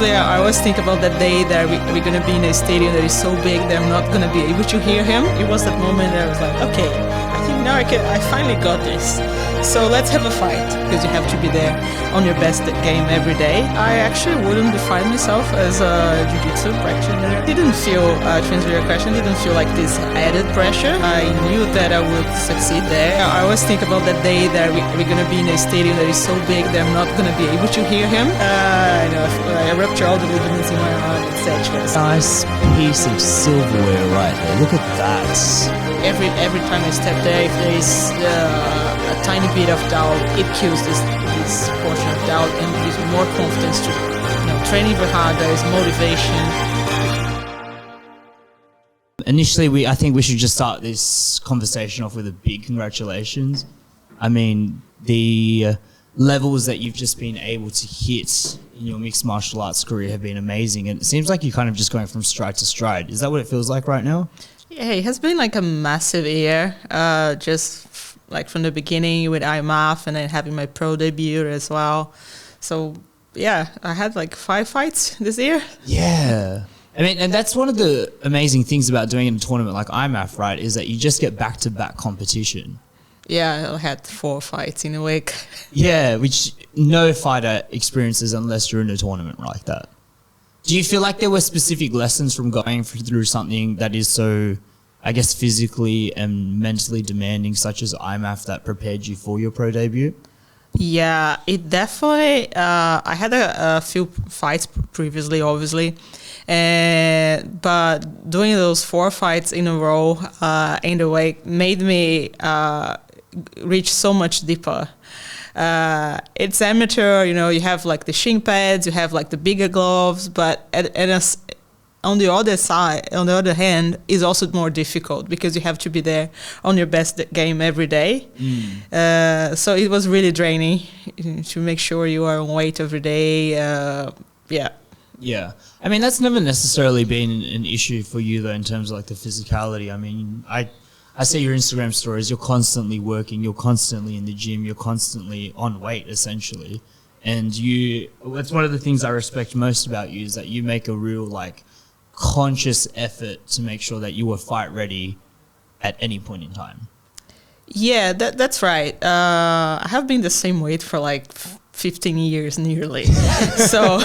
Yeah, I always think about that day that we're going to be in a stadium that is so big that I'm not going to be able to hear him. It was that moment that I was like, okay, I think now I finally got this. So let's have a fight, because you have to be there on your best game every day. I actually wouldn't define myself as a Jiu-Jitsu practitioner. Didn't feel, to answer your question, didn't feel like this added pressure. I knew that I would succeed there. I always think about that day that we're going to be in a stadium that is so big that I'm not going to be able to hear him. I rupture all the ligaments in my arm, etc. Nice piece of silverware right there. Look at that. Every time I step there, if there is a tiny bit of doubt, it kills this portion of doubt and gives me more confidence to train even harder. There is motivation. Initially, I think we should just start this conversation off with a big congratulations. I mean, the levels that you've just been able to hit in your mixed martial arts career have been amazing, and it seems like you're kind of just going from stride to stride. Is that what it feels like right now? Yeah, it has been like a massive year, like from the beginning with IMMAF and then having my pro debut as well. So yeah, I had like 5 fights this year. Yeah. I mean, and that's one of the amazing things about doing a tournament like IMMAF, right, is that you just get back-to-back competition. Yeah, I had 4 fights in a week. Yeah, which no fighter experiences unless you're in a tournament like that. Do you feel like there were specific lessons from going through something that is so, I guess, physically and mentally demanding, such as IMMAF, that prepared you for your pro debut? Yeah, it definitely, I had a few fights previously, obviously, but doing those 4 fights in a row in the week made me reach so much deeper. It's amateur, you have like the shin pads, you have like the bigger gloves, but on the other hand, is also more difficult because you have to be there on your best game every day. So it was really draining to make sure you are on weight every day. Yeah. I mean, that's never necessarily been an issue for you though, in terms of like the physicality. I mean, I see your Instagram stories, you're constantly working, you're constantly in the gym, you're constantly on weight, essentially. And that's one of the things I respect most about you, is that you make a real, like, conscious effort to make sure that you are fight ready at any point in time. Yeah, that's right. I have been the same weight for like 15 years nearly. So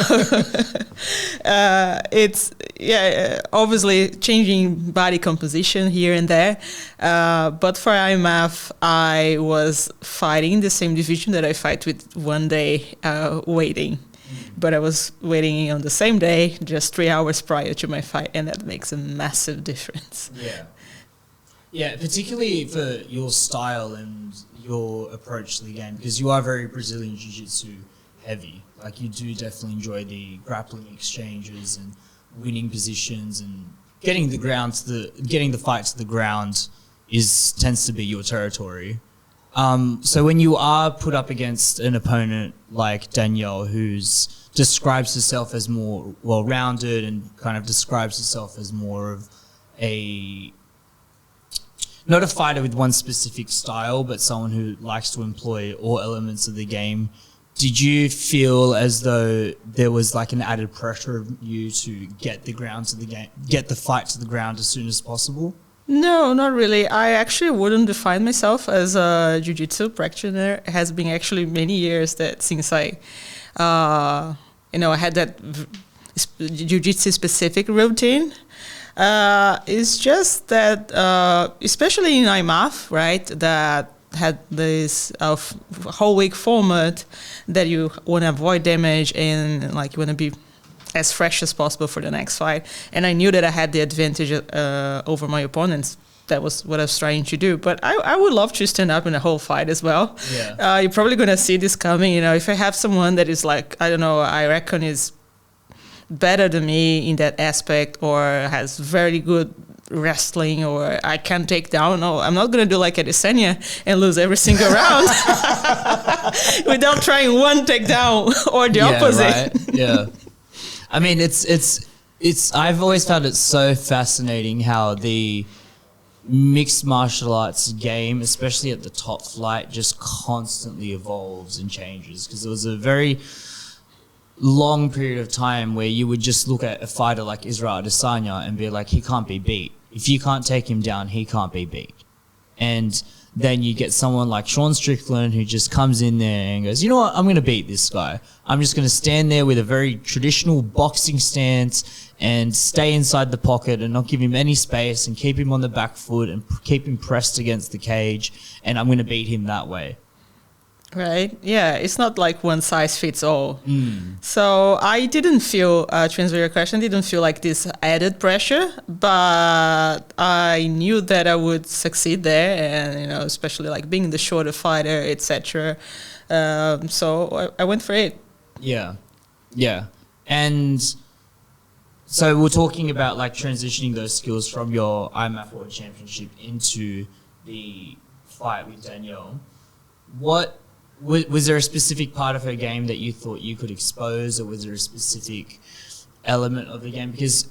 it's, obviously changing body composition here and there. But for IMMAF, I was fighting in the same division that I fight with one day waiting. But I was waiting on the same day, just 3 hours prior to my fight, and that makes a massive difference. Yeah, particularly for your style and your approach to the game, because you are very Brazilian Ju-jitsu heavy. Like, you do definitely enjoy the grappling exchanges and winning positions, and getting the fight to the ground tends to be your territory. So when you are put up against an opponent like Danielle, who describes herself as more well-rounded and kind of describes herself as more of not a fighter with one specific style, but someone who likes to employ all elements of the game, did you feel as though there was like an added pressure of you to get the fight to the ground as soon as possible? No, not really. I actually wouldn't define myself as a jiu-jitsu practitioner. It has been actually many years since I had that jiu-jitsu specific routine. It's just that, especially in IMMAF, right, that had this whole week format that you want to avoid damage and like you want to be as fresh as possible for the next fight. And I knew that I had the advantage over my opponents. That was what I was trying to do. But I would love to stand up in a whole fight as well. Yeah. You're probably going to see this coming. If I have someone that is like, I don't know, I reckon is better than me in that aspect, or has very good wrestling, or I can take down. No, I'm not going to do like Adesanya and lose every single round without trying one takedown or the opposite. Right. Yeah. I mean, I've always found it so fascinating how the mixed martial arts game, especially at the top flight, just constantly evolves and changes. Because it was a very long period of time where you would just look at a fighter like Israel Adesanya and be like, he can't be beat. If you can't take him down, he can't be beat. And then you get someone like Sean Strickland who just comes in there and goes, you know what, I'm going to beat this guy. I'm just going to stand there with a very traditional boxing stance and stay inside the pocket and not give him any space and keep him on the back foot and keep him pressed against the cage, and I'm going to beat him that way. Right. Yeah. It's not like one size fits all. So I didn't feel, to answer your question, didn't feel like this added pressure, but I knew that I would succeed there, and especially like being the shorter fighter, etc. So I went for it. Yeah. And so we're talking about like transitioning those skills from your IMMAF World Championship into the fight with Danielle. Was there a specific part of her game that you thought you could expose, or was there a specific element of the game? Because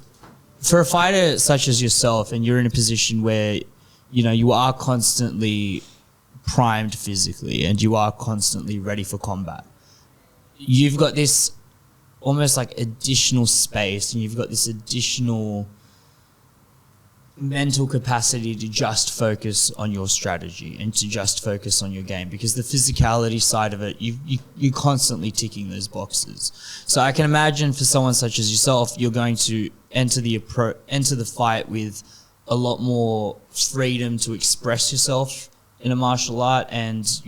for a fighter such as yourself, and you're in a position where, you are constantly primed physically and you are constantly ready for combat, you've got this almost like additional space, and you've got this additional mental capacity to just focus on your strategy and to just focus on your game, because the physicality side of it, you're constantly ticking those boxes. So I can imagine for someone such as yourself, you're going to enter the fight with a lot more freedom to express yourself in a martial art, and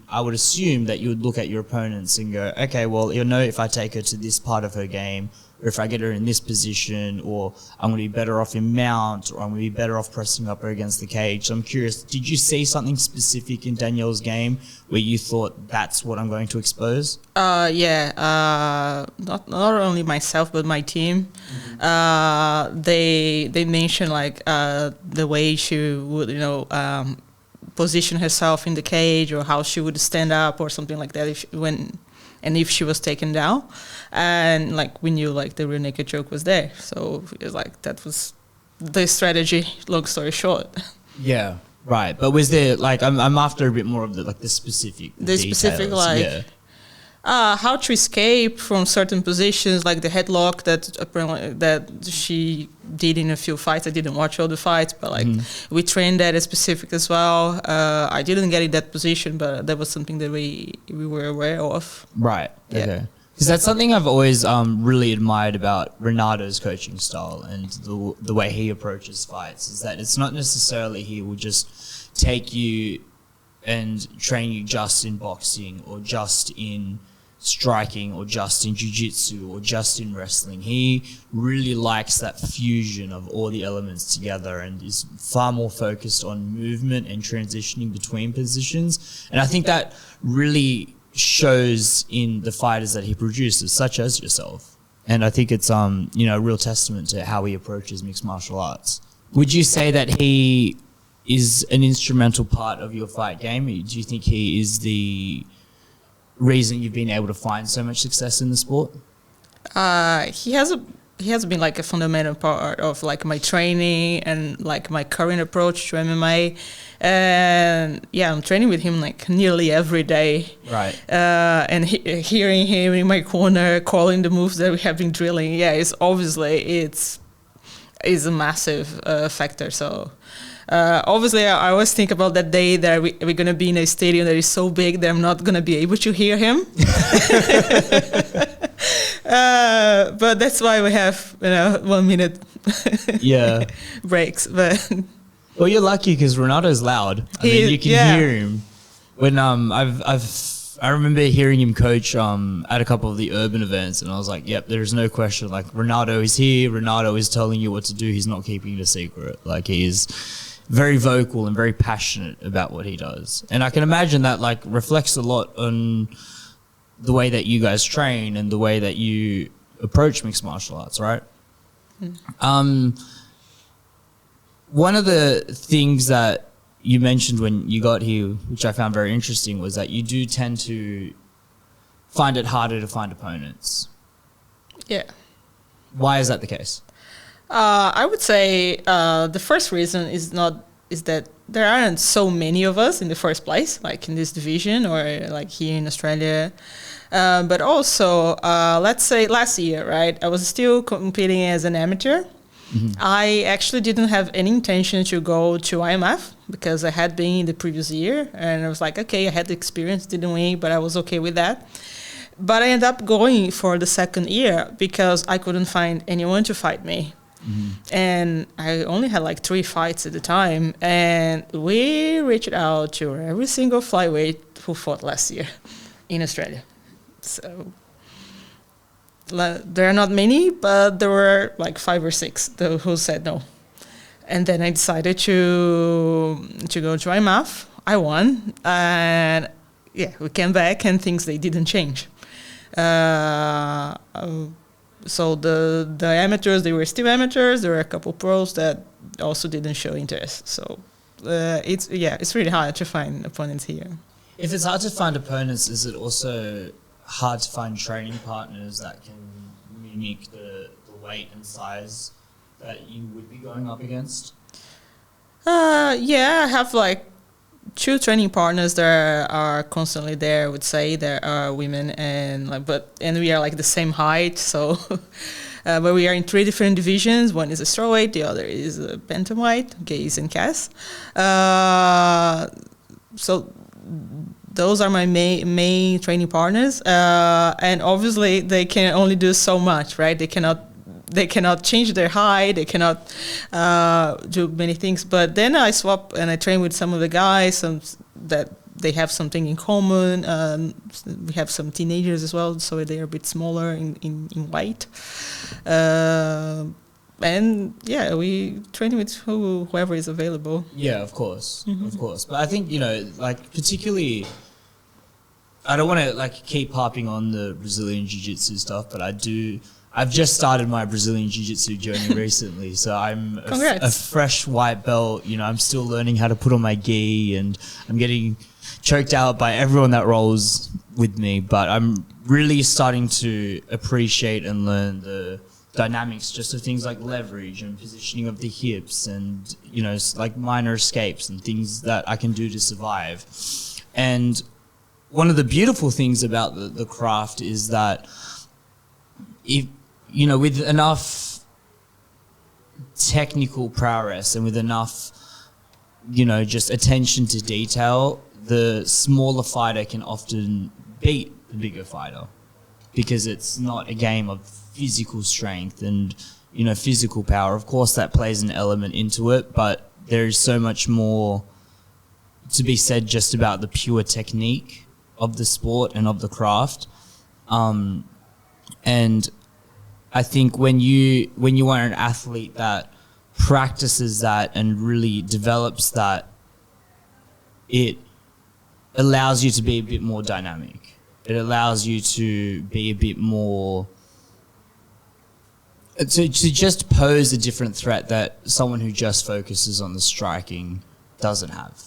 I would assume that you would look at your opponents and go, okay, well, if I take her to this part of her game, or if I get her in this position, or I'm going to be better off in mount, or I'm going to be better off pressing up her against the cage. So I'm curious, did you see something specific in Danielle's game where you thought that's what I'm going to expose? Yeah. Not only myself, but my team. They mentioned like the way she would, position herself in the cage, or how she would stand up or something like that if she was taken down, and like we knew like the rear naked choke was there, so it was like that was the strategy, long story short. Yeah, right. But was there like I'm after a bit more of the specific specific like how to escape from certain positions, like the headlock that apparently that she did in a few fights. I didn't watch all the fights, but like we trained that as specific as well. I didn't get in that position, but that was something that we were aware of. Right. Yeah. Okay. Because that's something I've always really admired about Renato's coaching style and the way he approaches fights, is that it's not necessarily he will just take you and train you just in boxing, or just in striking, or just in jiu-jitsu, or just in wrestling. He really likes that fusion of all the elements together, and is far more focused on movement and transitioning between positions. And I think that really shows in the fighters that he produces, such as yourself. And I think it's a real testament to how he approaches mixed martial arts. Would you say that he is an instrumental part of your fight game? Do you think he is the reason you've been able to find so much success in the sport? He has been like a fundamental part of like my training and like my current approach to MMA. And yeah, I'm training with him like nearly every day. Right. And hearing him in my corner, calling the moves that we have been drilling. Yeah, it's a massive factor. So obviously, I always think about that day that we're going to be in a stadium that is so big that I'm not going to be able to hear him. But that's why we have 1 minute breaks. But well, you're lucky because Renato's loud. I mean, you can hear him. When I remember hearing him coach at a couple of the urban events, and I was like, yep, there's no question. Like, Renato is here. Renato is telling you what to do. He's not keeping it a secret. Like, he is very vocal and very passionate about what he does. And I can imagine that like reflects a lot on the way that you guys train and the way that you approach mixed martial arts, right? One of the things that you mentioned when you got here, which I found very interesting, was that you do tend to find it harder to find opponents. Yeah. Why is that the case? I would say the first reason is not is that there aren't so many of us in the first place, like in this division or like here in Australia. But also, let's say last year, right? I was still competing as an amateur. I actually didn't have any intention to go to IMMAF because I had been in the previous year, and I was like, okay, I had the experience, didn't win, but I was okay with that. But I ended up going for the second year because I couldn't find anyone to fight me. And I only had like 3 fights at the time, and we reached out to every single flyweight who fought last year in Australia. So there are not many, but there were like 5 or 6 who said no. And then I decided to go to IMMAF. I won, and yeah, we came back, and things they didn't change. So the amateurs, they were still amateurs. There were a couple pros that also didn't show interest. So it's really hard to find opponents here. If it's hard to find opponents, is it also hard to find training partners that can mimic the weight and size that you would be going up against? Yeah, I have like 2 training partners that are constantly there. I would say there are women and we are like the same height. So, but we are in 3 different divisions. One is a strawweight, the other is a bantamweight, gaze and Cass. So those are my main training partners, and obviously they can only do so much, right? They cannot change their height, they cannot do many things. But then I swap and I train with some of the guys, that they have something in common. We have some teenagers as well, so they are a bit smaller in weight. And yeah, we train with whoever is available. Yeah, of course, of course. But I think, like particularly, I don't want to like keep harping on the Brazilian Jiu-jitsu stuff, but I've just started my Brazilian Jiu-jitsu journey recently, so I'm a fresh white belt. I'm still learning how to put on my gi, and I'm getting choked out by everyone that rolls with me. But I'm really starting to appreciate and learn the dynamics just of things like leverage and positioning of the hips, and like minor escapes and things that I can do to survive. And one of the beautiful things about the craft is that if with enough technical prowess and with enough just attention to detail, the smaller fighter can often beat the bigger fighter, because it's not a game of physical strength and physical power. Of course that plays an element into it, but there is so much more to be said just about the pure technique of the sport and of the craft. And I think when you are an athlete that practices that and really develops that, it allows you to be a bit more dynamic. It allows you to be a bit more, to just pose a different threat that someone who just focuses on the striking doesn't have.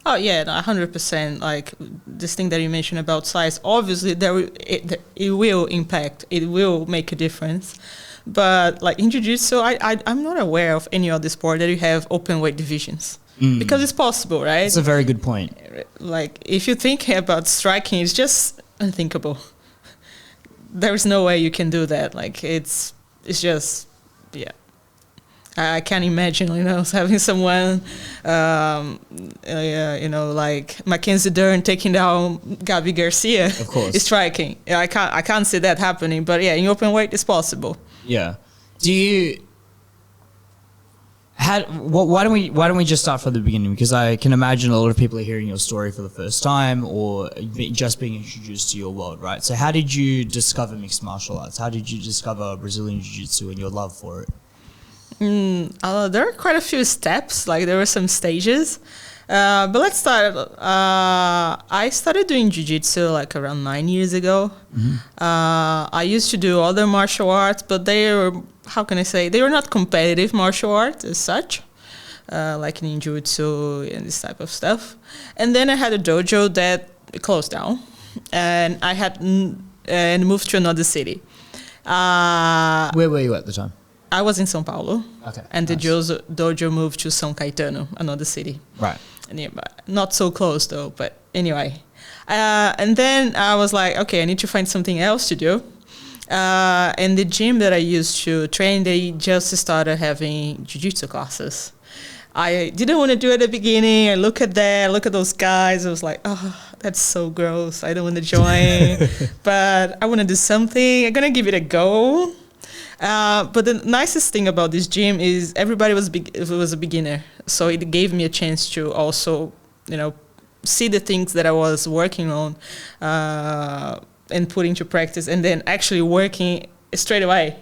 Oh yeah, 100%. Like this thing that you mentioned about size, obviously it will impact, it will make a difference. But like in Jiu-Jitsu, I'm not aware of any other sport that you have open weight divisions. Because it's possible, right? That's a very good point. Like if you think about striking, it's just unthinkable. There's no way you can do that. Like it's just, yeah. I can't imagine, having someone, like Mackenzie Dern taking down Gabi Garcia. Of course, striking. I can't see that happening. But yeah, in open weight, it's possible. Yeah. Why don't we just start from the beginning? Because I can imagine a lot of people are hearing your story for the first time, or just being introduced to your world, right? So how did you discover mixed martial arts? How did you discover Brazilian Jiu-Jitsu and your love for it? There are quite a few steps, like there were some stages, but let's start. I started doing Jiu-Jitsu like around 9 years ago. I used to do other martial arts, but they were, how can I say, they were not competitive martial arts as such, like ninjutsu and this type of stuff. And then I had a dojo that closed down, and I had moved to another city. Where were you at the time? I was in São Paulo. Okay. And the nice. dojo moved to São Caetano, another city. Right. Nearby. Not so close though, but anyway. And then I was like, okay, I need to find something else to do. And the gym that I used to train, they just started having jiu-jitsu classes. I didn't want to do it at the beginning. I look at those guys. I was like, oh, that's so gross. I don't want to join. But I want to do something. I'm going to give it a go. But the nicest thing about this gym is everybody was a beginner. So it gave me a chance to also, see the things that I was working on and put into practice, and then actually working straight away.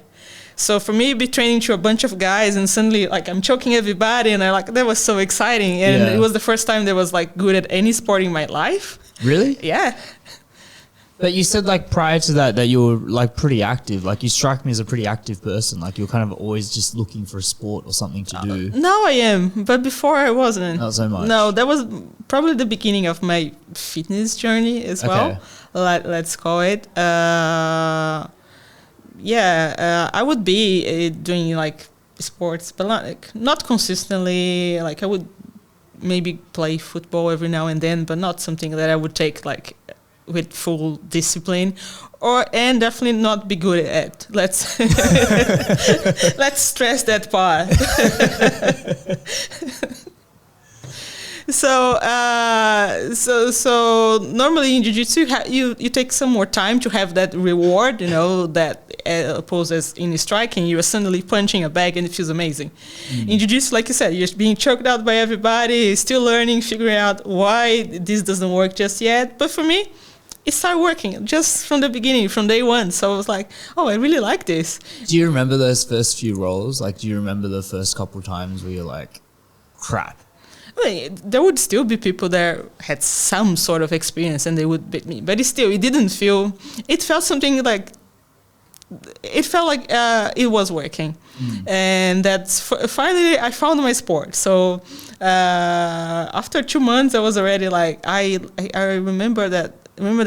So for me, be training to a bunch of guys and suddenly I'm choking everybody, and that was so exciting. And it was the first time that I was good at any sport in my life. Really? Yeah. But you said prior to that you were pretty active. You strike me as a pretty active person. You're kind of always just looking for a sport or something to do. Now I am, but before I wasn't. Not so much. No, that was probably the beginning of my fitness journey as well. Let's call it. I would be doing sports, but not consistently. I would maybe play football every now and then, but not something that I would take with full discipline, and definitely not be good at. Let's let's stress that part. So normally in jiu-jitsu you take some more time to have that reward, that opposed as in striking, you are suddenly punching a bag and it feels amazing. In jiu-jitsu, like you said, you're being choked out by everybody, still learning, figuring out why this doesn't work just yet. But for me, it started working just from the beginning, from day one. So I was like, oh, I really like this. Do you remember those first few rolls? Do you remember the first couple of times where you're like, crap? Well, there would still be people that had some sort of experience and they would beat me. But it felt something it felt like it was working. And that's finally I found my sport. So after 2 months, I was already I remember that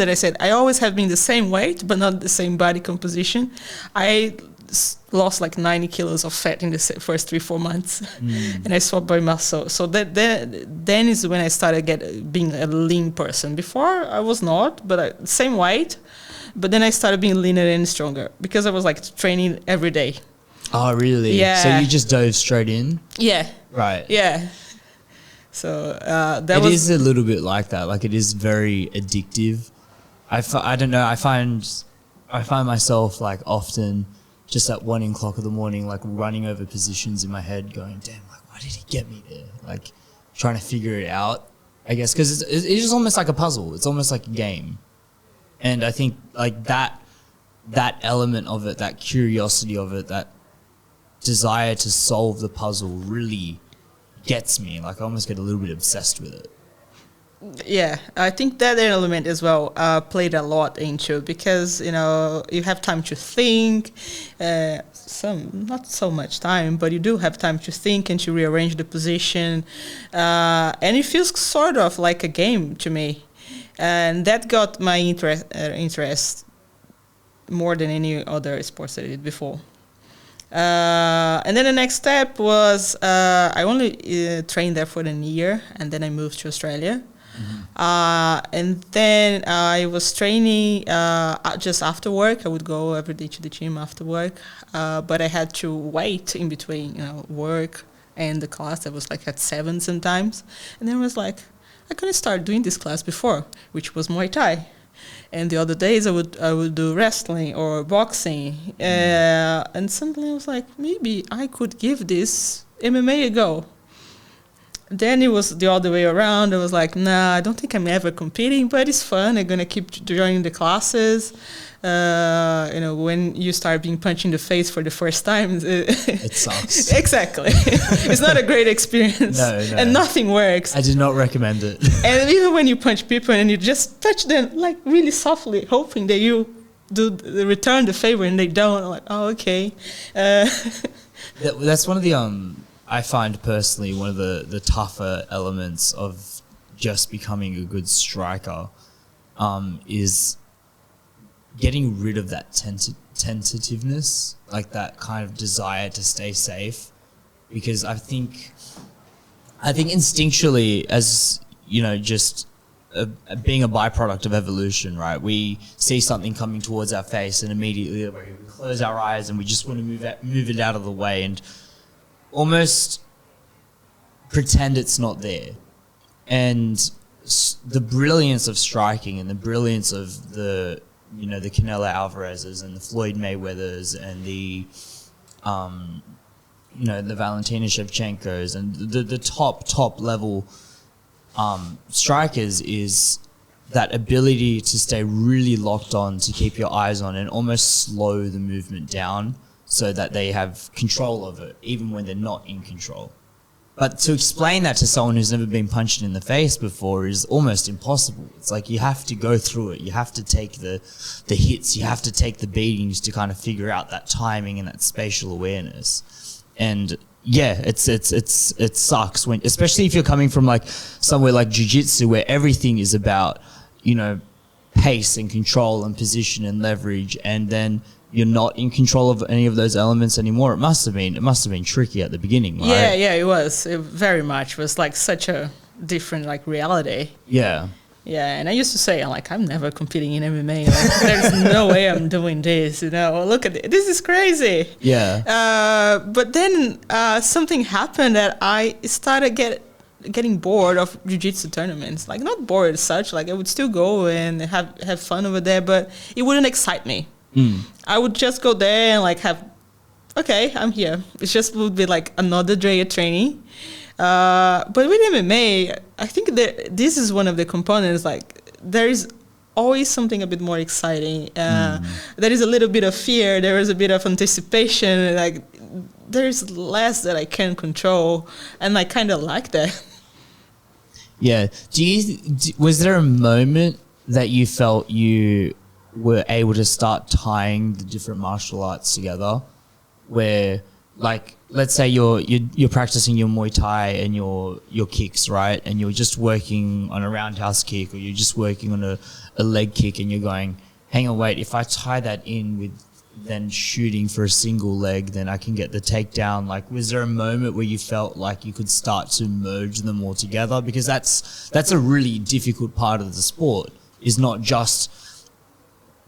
I said I always have been the same weight, but not the same body composition. I lost 90 kilos of fat in the first 3-4 months, and I swapped by muscle. So then is when I started being a lean person. Before I was not, but same weight. But then I started being leaner and stronger because I was training every day. Oh, really? Yeah. So you just dove straight in? Yeah. Right. Yeah. So it is a little bit like that. It is very addictive. I don't know. I find myself often just at 1 o'clock in the morning, running over positions in my head, going, "Damn, why did he get me there?" Trying to figure it out. I guess because it's just almost like a puzzle. It's almost like a game, and I think that element of it, that curiosity of it, that desire to solve the puzzle really gets me. I almost get a little bit obsessed with it. Yeah, I think that element as well played a lot into, because you have time to think, not so much time, but you do have time to think and to rearrange the position, and it feels sort of like a game to me, and that got my interest more than any other sports that I did before. And then the next step was I only trained there for a year, and then I moved to Australia. And then I was training just after work. I would go every day to the gym after work, but I had to wait in between work and the class. I was at 7 sometimes, and then I was like, I couldn't start doing this class before, which was Muay Thai. And the other days I would do wrestling or boxing, and suddenly I was like, maybe I could give this MMA a go. Then it was the other way around. I was like, nah, I don't think I'm ever competing, but it's fun. I'm going to keep joining the classes. When you start being punched in the face for the first time, it sucks. Exactly. It's not a great experience. No. And nothing works. I did not recommend it. And even when you punch people and you just touch them really softly, hoping that you return the favor, and they don't, I'm like, oh, okay. That's one of the I find personally one of the tougher elements of just becoming a good striker is getting rid of that tentativeness, like that kind of desire to stay safe, because I think instinctually, as you know, just being a byproduct of evolution, right? We see something coming towards our face, and immediately we close our eyes, and we just want to move it out of the way, and almost pretend it's not there. And the brilliance of striking, and the brilliance of the Canelo Alvarez's and the Floyd Mayweathers and the Valentina Shevchenko's and the top level strikers is that ability to stay really locked on, to keep your eyes on and almost slow the movement down so that they have control of it, even when they're not in control. But to explain that to someone who's never been punched in the face before is almost impossible. It's like you have to go through it. You have to take the hits. You have to take the beatings to kind of figure out that timing and that spatial awareness. And yeah, it sucks when, especially if you're coming from like somewhere like jiu-jitsu where everything is about, pace and control and position and leverage, and then you're not in control of any of those elements anymore. It must have been tricky at the beginning, right? Yeah, it was. It very much. It was like such a different like reality. Yeah. Yeah, and I used to say, I'm never competing in MMA. Like, there's no way I'm doing this, Look at it. This is crazy. Yeah. But then something happened that I started getting bored of jiu-jitsu tournaments. Like, not bored as such. Like, I would still go and have fun over there, but it wouldn't excite me. I would just go there and like okay, I'm here. It just would be like another day of training. But with MMA, I think that this is one of the components. Like, there is always something a bit more exciting. There is a little bit of fear. There is a bit of anticipation. Like, there is less that I can control, and I kind of like that. Yeah. Was there a moment that you felt you were able to start tying the different martial arts together, where, like, let's say you're practicing your Muay Thai and your kicks, right? And you're just working on a roundhouse kick, or you're just working on a leg kick, and you're going, hang on, wait, if I tie that in with then shooting for a single leg, then I can get the takedown. Like, was there a moment where you felt like you could start to merge them all together? Because that's a really difficult part of the sport, is not just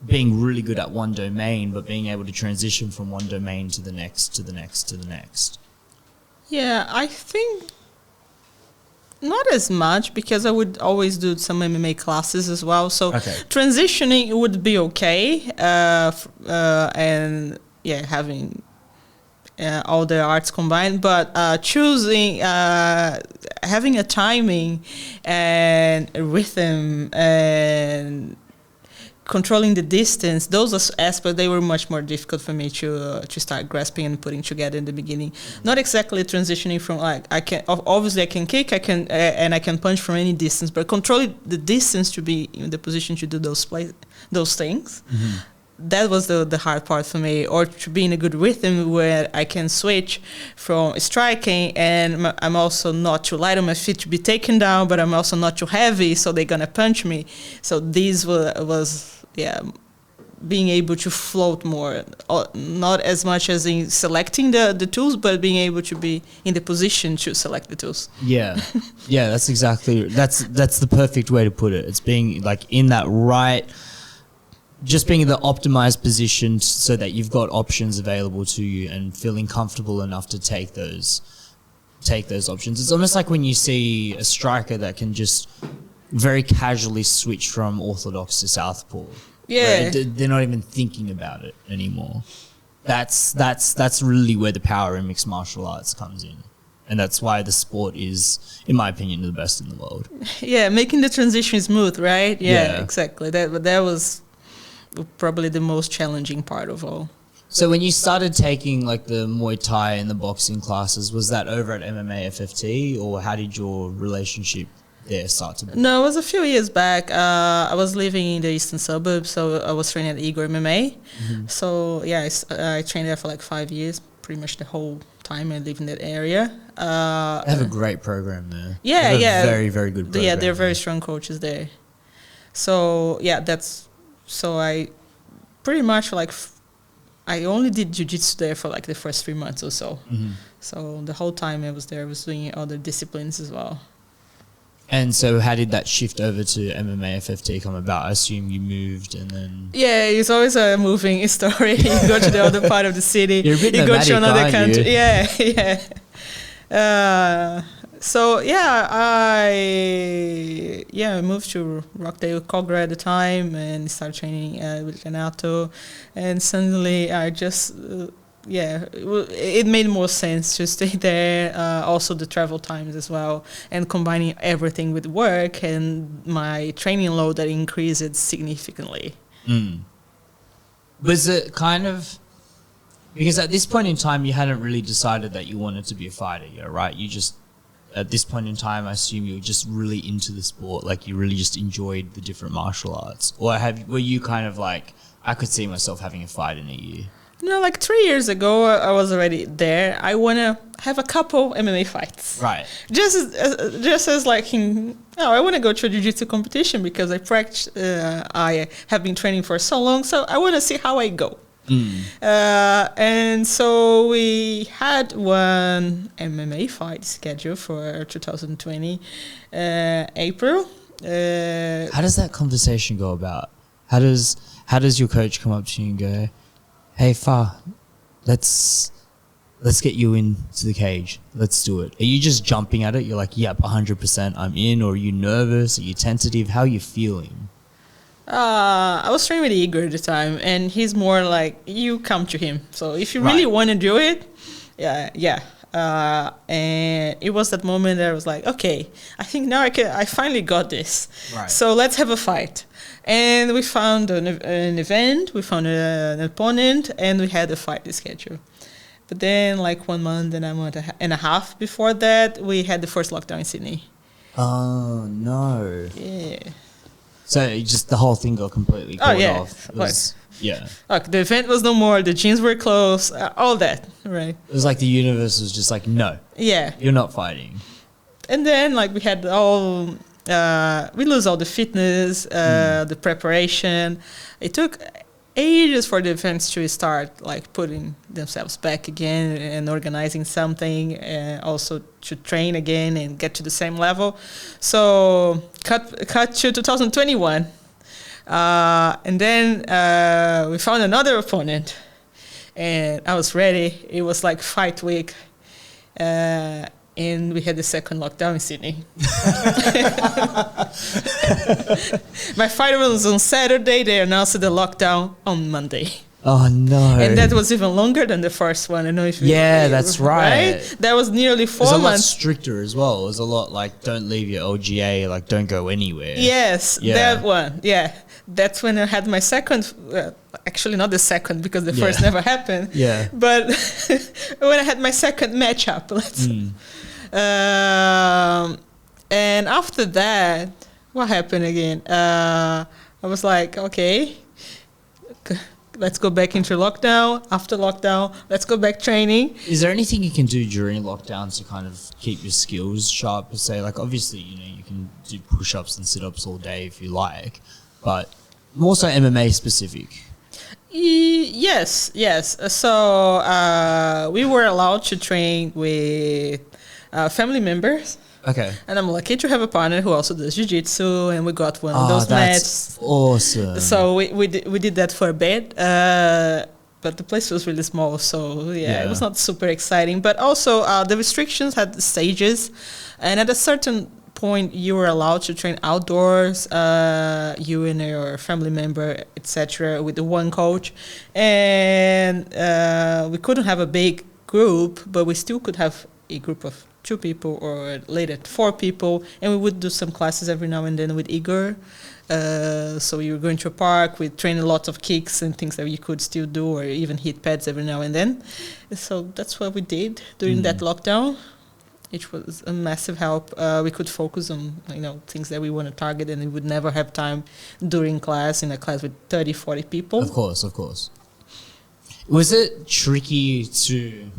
being really good at one domain, but being able to transition from one domain to the next, to the next, to the next. Yeah, I think not as much, because I would always do some MMA classes as well. So transitioning would be okay. And yeah, having all the arts combined, but choosing, having a timing and a rhythm and controlling the distance, those aspects, they were much more difficult for me to start grasping and putting together in the beginning. Not exactly transitioning from, like, I can kick, I can punch from any distance, but controlling the distance to be in the position to do those things. Mm-hmm. That was the hard part for me, or to be in a good rhythm where I can switch from striking, and I'm also not too light on my feet to be taken down, but I'm also not too heavy, so they're gonna punch me. So this was being able to float more, not as much as in selecting the tools, but being able to be in the position to select the tools. Yeah, that's the perfect way to put it. It's being like in that right. Just being in the optimized position so that you've got options available to you, and feeling comfortable enough to take those options. It's almost like when you see a striker that can just very casually switch from orthodox to southpaw. Yeah, they're not even thinking about it anymore. That's really where the power in mixed martial arts comes in. And that's why the sport is, in my opinion, the best in the world. Yeah, making the transition smooth, right? Yeah. Exactly. That was probably the most challenging part of all. So when you started taking like the Muay Thai and the boxing classes, was that over at MMAFFT, or how did your relationship there start to be? No, it was a few years back. I was living in the eastern suburbs, so I was training at Igor MMA. Mm-hmm. So yeah, I trained there for like 5 years, pretty much the whole time I lived in that area. They have a great program there. Yeah. Very, very good program. Yeah, they're very strong coaches there. So yeah, so I pretty much like I only did jiu-jitsu there for like the first 3 months or so. So the whole time I was there, I was doing other disciplines as well. And so how did that shift over to MMAFFT come about? I assume you moved and then... Yeah, it's always a moving story. You go to the other part of the city. You're a bit you go to nomadic, another aren't country. you? Yeah. So yeah, I moved to Rockdale, Cogra at the time, and started training with Renato. And suddenly I just... it made more sense to stay there. Also the travel times as well, and combining everything with work and my training load that increased significantly. Was it kind of, because at this point in time you hadn't really decided that you wanted to be a fighter yet, right? You just, at this point in time, I assume you were just really into the sport, like you really just enjoyed the different martial arts, or were you kind of like, I could see myself having a fight in a year? No, like 3 years ago, I was already there. I want to have a couple MMA fights. Right. Just as like, I want to go to a jiu-jitsu competition because I practice, I have been training for so long, so I want to see how I go. And so we had one MMA fight scheduled for 2020, April. How does that conversation go about? How does your coach come up to you and go, hey, Fa, let's get you into the cage. Let's do it. Are you just jumping at it? You're like, yep, 100% I'm in. Or are you nervous? Are you tentative? How are you feeling? I was training with Igor at the time, and he's more like, you come to him. So if you really want to do it, yeah. And it was that moment that I was like, okay, I think now I finally got this. Right. So let's have a fight. And we found an event, we found an opponent, and we had a fight schedule. But then, like 1 month and a month and a half before that, we had the first lockdown in Sydney. Oh, no. Yeah. So just the whole thing got completely called off. Look, the event was no more, the gyms were closed, all that, right? It was like the universe was just like, no. Yeah. You're not fighting. And then, like, we had all... we lose all the fitness, the preparation. It took ages for the events to start, like, putting themselves back again and organizing something, and also to train again and get to the same level. So cut to 2021. And then we found another opponent, and I was ready. It was like fight week. And we had the second lockdown in Sydney. My fight was on Saturday. They announced the lockdown on Monday. Oh, no. And that was even longer than the first one. I don't know if that's right. That was nearly 4 months. It was a lot stricter as well. It was a lot like, don't leave your OGA, like, don't go anywhere. Yes, that one. Yeah. That's when I had my second, actually not the second because the first never happened. Yeah. But when I had my second matchup, and after that, what happened again? I was like, okay, let's go back into lockdown. After lockdown, let's go back training. Is there anything you can do during lockdown to kind of keep your skills sharp? Say, like, obviously, you can do push-ups and sit-ups all day if you like, but more so MMA specific. Yes. So we were allowed to train with family members. Okay. And I'm lucky to have a partner who also does jiu-jitsu, and we got one of those mats. Awesome. So we did that for a bit, but the place was really small, so it was not super exciting. But also the restrictions had stages, and at a certain point you were allowed to train outdoors, you and your family member, etc., with the one coach, and we couldn't have a big group, but we still could have a group of 2 people or later 4 people, and we would do some classes every now and then with Igor. So you were going to a park, we trained lots of kicks and things that you could still do, or even hit pads every now and then. So that's what we did during that lockdown. It was a massive help. We could focus on things that we want to target, and we would never have time during class, in a class with 30, 40 people. Of course. Was it tricky to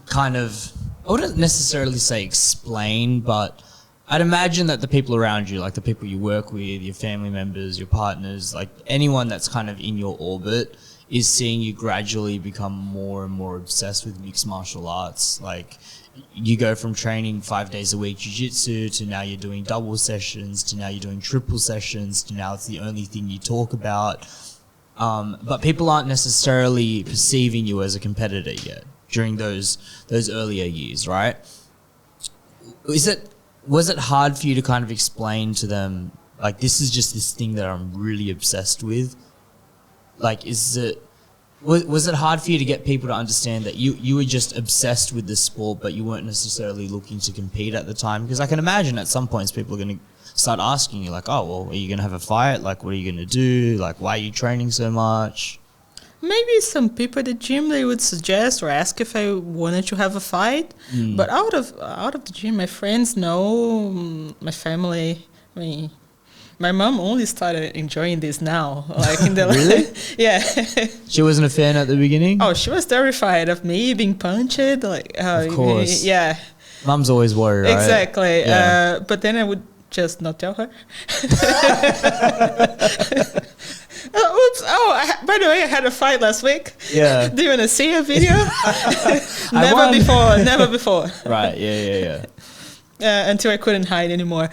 kind of, I wouldn't necessarily say explain, but I'd imagine that the people around you, like the people you work with, your family members, your partners, like anyone that's kind of in your orbit, is seeing you gradually become more and more obsessed with mixed martial arts. Like, you go from training 5 days a week jiu-jitsu to now you're doing double sessions to now you're doing triple sessions to now it's the only thing you talk about. But people aren't necessarily perceiving you as a competitor yet during those earlier years, right? Was it hard for you to kind of explain to them, like, this is just this thing that I'm really obsessed with? Like, was it hard for you to get people to understand that you were just obsessed with the sport, but you weren't necessarily looking to compete at the time? Because I can imagine at some points people are going to start asking you, like, oh, well, are you going to have a fight? Like, what are you going to do? Like, why are you training so much? Maybe some people at the gym, they would suggest or ask if I wanted to have a fight. But out of the gym, my friends know, my family, I mean, my mom only started enjoying this now. Like in the Really? Yeah. She wasn't a fan at the beginning? Oh, she was terrified of me being punched. Like, of course. Yeah. Mum's always worried, right? Exactly. Yeah. But then I would just not tell her. Oops. Oh, by the way, I had a fight last week. Yeah. Do you want to see a video? won. Never before. Right, yeah. Until I couldn't hide anymore.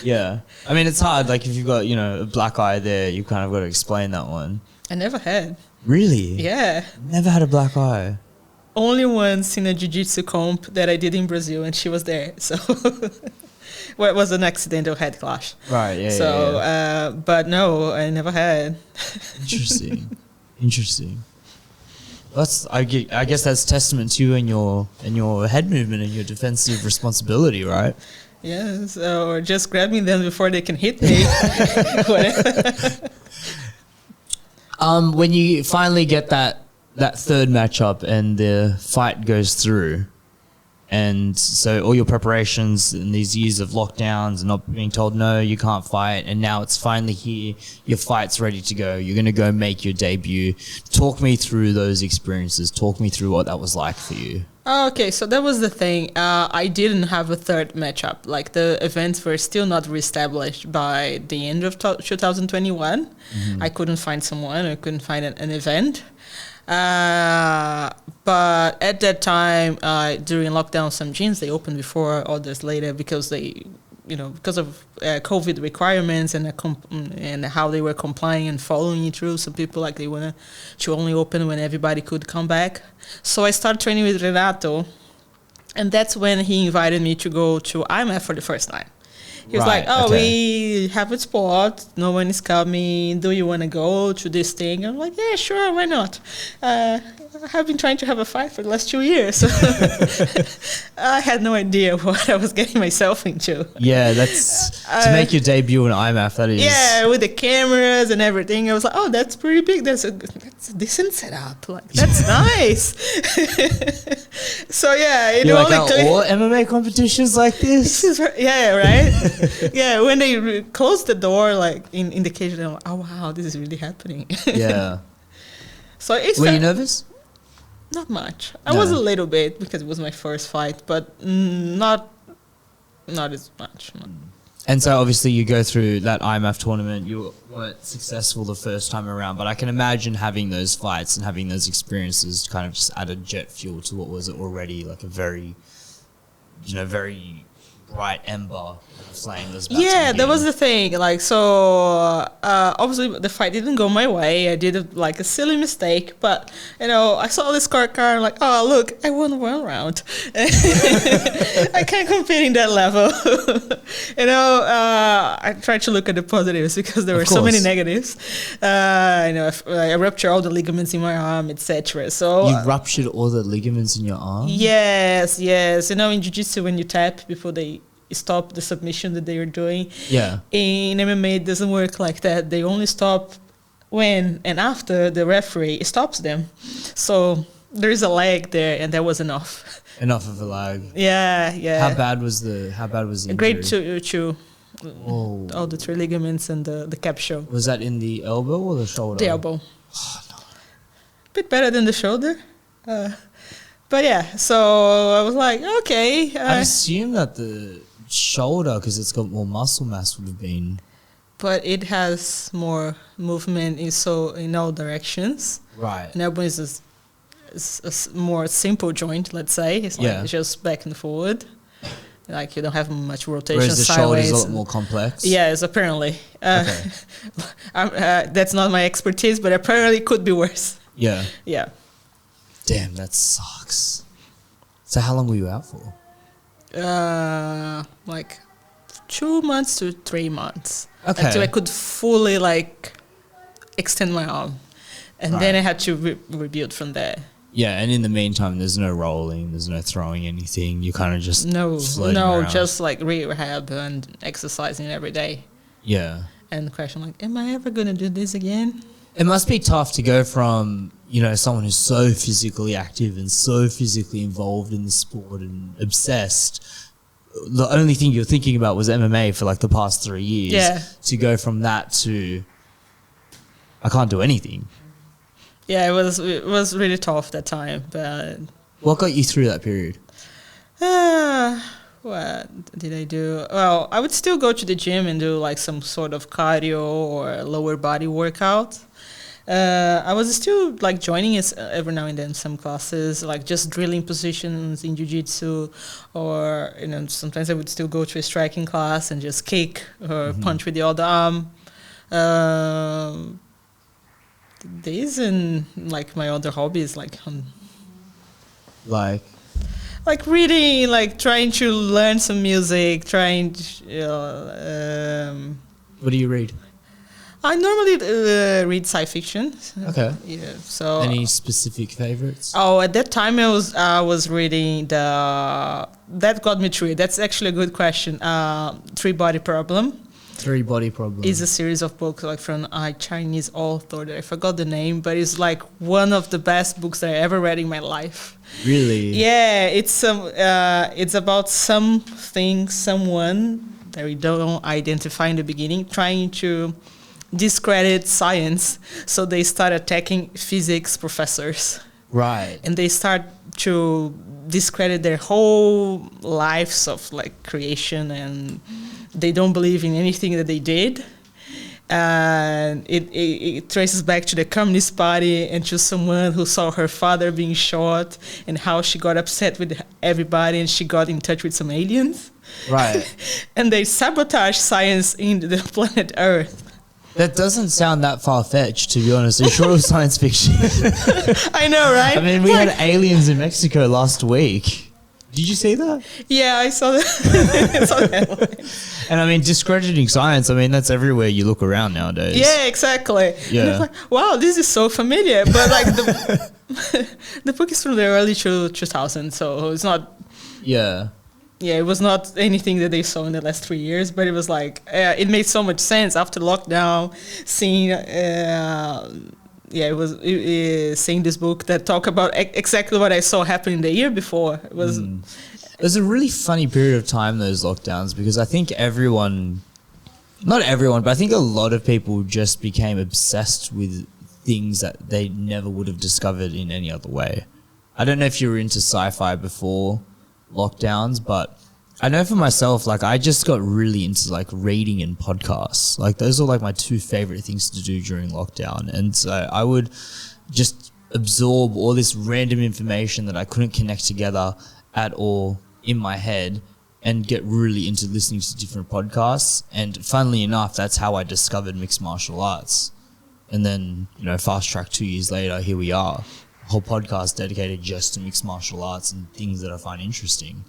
Yeah. I mean, it's hard. Like, if you've got, a black eye there, you kind of got to explain that one. I never had. Really? Yeah. Never had a black eye. Only once in a jiu-jitsu comp that I did in Brazil, and she was there. So, well, it was an accidental head clash. Right, yeah. So, but no, I never had. Interesting. I guess that's testament to you and your head movement and your defensive responsibility, right? Yes, or just grabbing them before they can hit me. When you finally get that third matchup and the fight goes through, and so all your preparations and these years of lockdowns and not being told no, you can't fight, and now it's finally here, your fight's ready to go, you're going to go make your debut. Talk me through those experiences. Talk me through what that was like for you. Okay, so that was the thing. I didn't have a third matchup. Like, the events were still not reestablished by the end of 2021. I couldn't find someone. I couldn't find an event. But at that time, during lockdown, some gyms, they opened before, others later, because they, because of COVID requirements and how they were complying and following it through. Some people, like, they wanted to only open when everybody could come back. So I started training with Renato, and that's when he invited me to go to IMMAF for the first time. He was like, we have a spot, no one is coming, do you want to go to this thing? I'm like, yeah, sure, why not? I have been trying to have a fight for the last 2 years. I had no idea what I was getting myself into. Yeah, that's to make your debut in IMMAF, that is. Yeah, with the cameras and everything. I was like, oh, that's pretty big. That's a decent setup. Like, that's nice. So, yeah. You're like, all MMA competitions like this? Yeah, right? Yeah, when they closed the door, like, in the cage, I'm like, oh, wow, this is really happening. Yeah. So were you nervous? Not much. I was a little bit because it was my first fight, but not as much. No. And so obviously you go through that IMMAF tournament. You weren't successful the first time around, but I can imagine having those fights and having those experiences kind of just added jet fuel to what was already like a very, very bright ember flame. That was the thing. Like, so obviously the fight didn't go my way. I did a silly mistake, but I saw the scorecard. Like, oh look, I won one round. I can't compete in that level. I tried to look at the positives because there were so many negatives. I ruptured all the ligaments in my arm, etc. So you ruptured all the ligaments in your arm? Yes. In jiu-jitsu, when you tap before they stop the submission that they were doing. Yeah. In MMA, it doesn't work like that. They only stop when and after the referee stops them. So there is a lag there, and that was enough. Enough of a lag. Yeah. How bad was the injury? Grade 2. Oh. All the 3 ligaments and the capsule. Was that in the elbow or the shoulder? The elbow. Oh, no. Bit better than the shoulder. But yeah, so I was like, okay. I assume that the shoulder, because it's got more muscle mass, would have been but it has more movement in all directions. Right. And Elbow is a more simple joint, let's say. It's like it's just back and forward. Like you don't have much rotation. Whereas the sideways. shoulder is a lot more complex. Yes, apparently. Okay. That's not my expertise, but apparently it could be worse. Yeah. Yeah. Damn, that sucks. So how long were you out for? Like 2 months to 3 months. Okay. Until I could fully like extend my arm. And then I had to rebuild from there. Yeah, and in the meantime, there's no rolling, there's no throwing anything. You kind of just floating around. Just like rehab and exercising every day. Yeah. And the question like, am I ever going to do this again? It must be tough to go from, you know, someone who's so physically active and so physically involved in the sport and obsessed. The only thing you're thinking about was MMA for like the past 3 years. Yeah. To go from that to, I can't do anything. Yeah, it was really tough that time. But what got you through that period? What did I do? Well, I would still go to the gym and do like some sort of cardio or lower body workout. I was still like joining every now and then some classes, like just drilling positions in jiu-jitsu, or you know sometimes I would still go to a striking class and just kick or punch with the other arm. These and like my other hobbies, like reading, like trying to learn some music, trying to. What do you read? I normally read sci fiction. Okay. Yeah. So. Any specific favorites? Oh, at that time I was reading that got me through it. That's actually a good question. Three Body Problem. Three Body Problem. Is a series of books like from a Chinese author that I forgot the name, but it's like one of the best books that I ever read in my life. Really? Yeah, it's about someone that we don't identify in the beginning, trying to discredit science, so they start attacking physics professors. Right. And they start to discredit their whole lives of like creation, and they don't believe in anything that they did. And it traces back to the Communist Party and to someone who saw her father being shot and how she got upset with everybody and she got in touch with some aliens. Right. And they sabotage science in the planet Earth. That doesn't sound that far-fetched, to be honest. I'm sure it was science fiction. I know, right? I mean, we had aliens in Mexico last week. Did you see that? Yeah, I saw that. I saw that. And I mean, discrediting science, I mean, that's everywhere you look around nowadays. Yeah, exactly. Yeah. And it's like, wow, this is so familiar. But like the book is from the early 2000s, so it's not... Yeah. Yeah, it was not anything that they saw in the last 3 years, but it was like, it made so much sense after lockdown, seeing, seeing this book that talk about exactly what I saw happening the year before. It was... It was a really funny period of time, those lockdowns, because I think not everyone, but I think a lot of people just became obsessed with things that they never would have discovered in any other way. I don't know if you were into sci-fi before lockdowns, but I know for myself, like I just got really into like reading and podcasts. Like those are like my two favorite things to do during lockdown. And so I would just absorb all this random information that I couldn't connect together at all in my head and get really into listening to different podcasts. And funnily enough, that's how I discovered mixed martial arts. And then, you know, fast track 2 years later, here we are. A whole podcast dedicated just to mixed martial arts and things that I find interesting.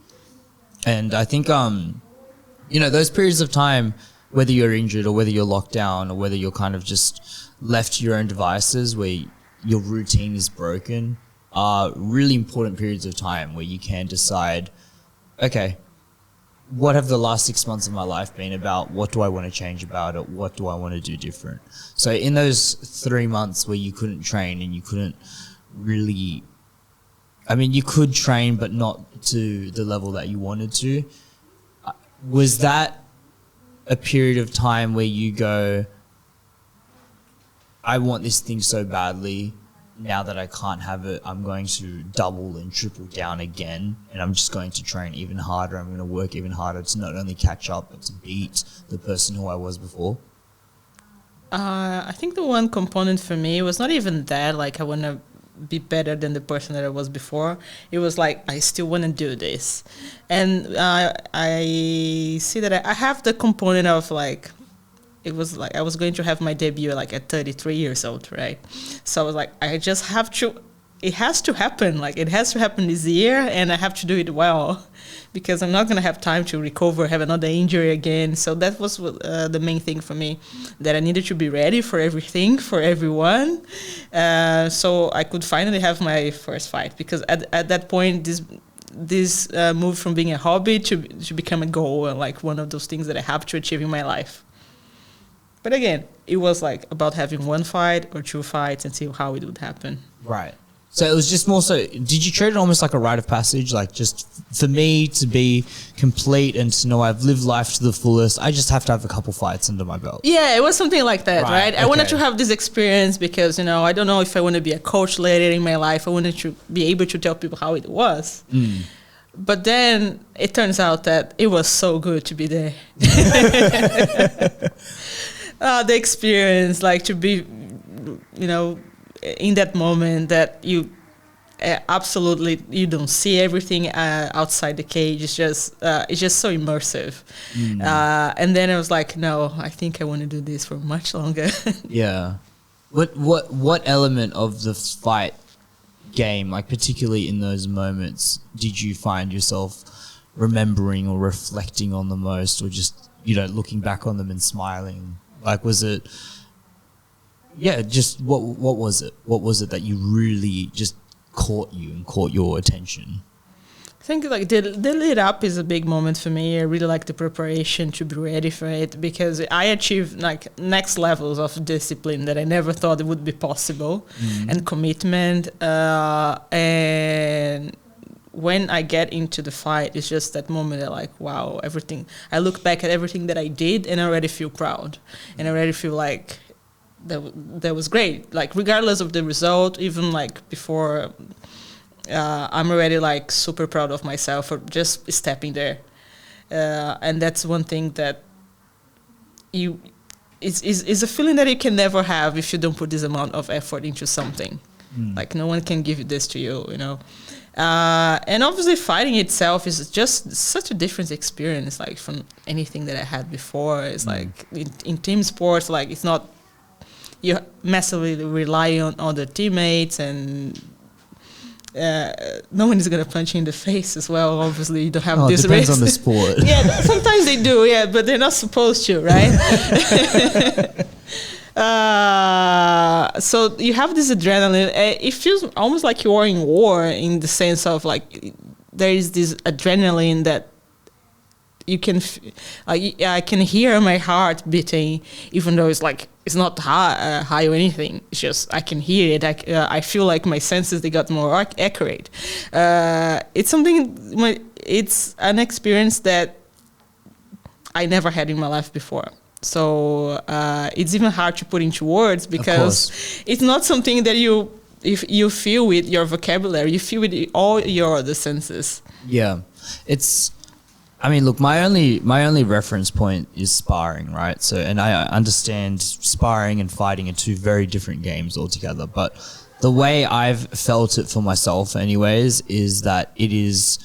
And I think, you know, those periods of time, whether you're injured or whether you're locked down or whether you're kind of just left to your own devices where your routine is broken, are really important periods of time where you can decide, okay, what have the last 6 months of my life been about? What do I want to change about it? What do I want to do different? So in those 3 months where you couldn't train and you couldn't really, I mean, you could train, but not to the level that you wanted to. Was that a period of time where you go, I want this thing so badly, now that I can't have it, I'm going to double and triple down again, and I'm just going to train even harder. I'm going to work even harder to not only catch up, but to beat the person who I was before? I think the one component for me was not even that, like I want to be better than the person that I was before. It was like, I still want to do this. And I see that I have the component of like, it was like I was going to have my debut like at 33 years old, right? So I was like, I just have to, it has to happen. Like it has to happen this year, and I have to do it well, because I'm not going to have time to recover, have another injury again. So that was the main thing for me, that I needed to be ready for everything, for everyone. So I could finally have my first fight, because at that point, this moved from being a hobby to become a goal, and like one of those things that I have to achieve in my life. But again, it was like about having one fight or two fights and see how it would happen. Right. So it was just more so, did you treat it almost like a rite of passage? Like, just for me to be complete and to know I've lived life to the fullest, I just have to have a couple fights under my belt. Yeah, it was something like that, right? Okay. I wanted to have this experience because, I don't know if I want to be a coach later in my life. I wanted to be able to tell people how it was. But then it turns out that it was so good to be there. The experience, like to be, in that moment that you absolutely, you don't see everything outside the cage. It's just so immersive. And then I was like, no, I think I want to do this for much longer. Yeah. What element of the fight game, like particularly in those moments, did you find yourself remembering or reflecting on the most, or just, looking back on them and smiling? Like, was it, just what was it? What was it that you really just caught your attention? I think like the lead up is a big moment for me. I really like the preparation to be ready for it, because I achieved like next levels of discipline that I never thought it would be possible, and commitment. And when I get into the fight, it's just that moment that like, wow, everything. I look back at everything that I did, and I already feel proud, and I already feel like that was great. Like regardless of the result, even like before, I'm already like super proud of myself for just stepping there. And that's one thing that is a feeling that you can never have if you don't put this amount of effort into something. Like no one can give this to you, and obviously fighting itself is just such a different experience, like from anything that I had before. It's like in team sports, like it's not, you massively rely on other teammates, and no one is going to punch you in the face as well. Obviously, you don't have this risk. Depends on the sport. Yeah, sometimes they do, but they're not supposed to, right? So you have this adrenaline. It feels almost like you are in war, in the sense of like there is this adrenaline that you can, I can hear my heart beating, even though it's like it's not high or anything. It's just I can hear it. I feel like my senses, they got more accurate. It's something. It's an experience that I never had in my life before. So it's even hard to put into words, because it's not something that if you feel with your vocabulary, you feel with all your other senses. Yeah, I mean, look, my only reference point is sparring, right? So, and I understand sparring and fighting are two very different games altogether, but the way I've felt it for myself anyways is that it is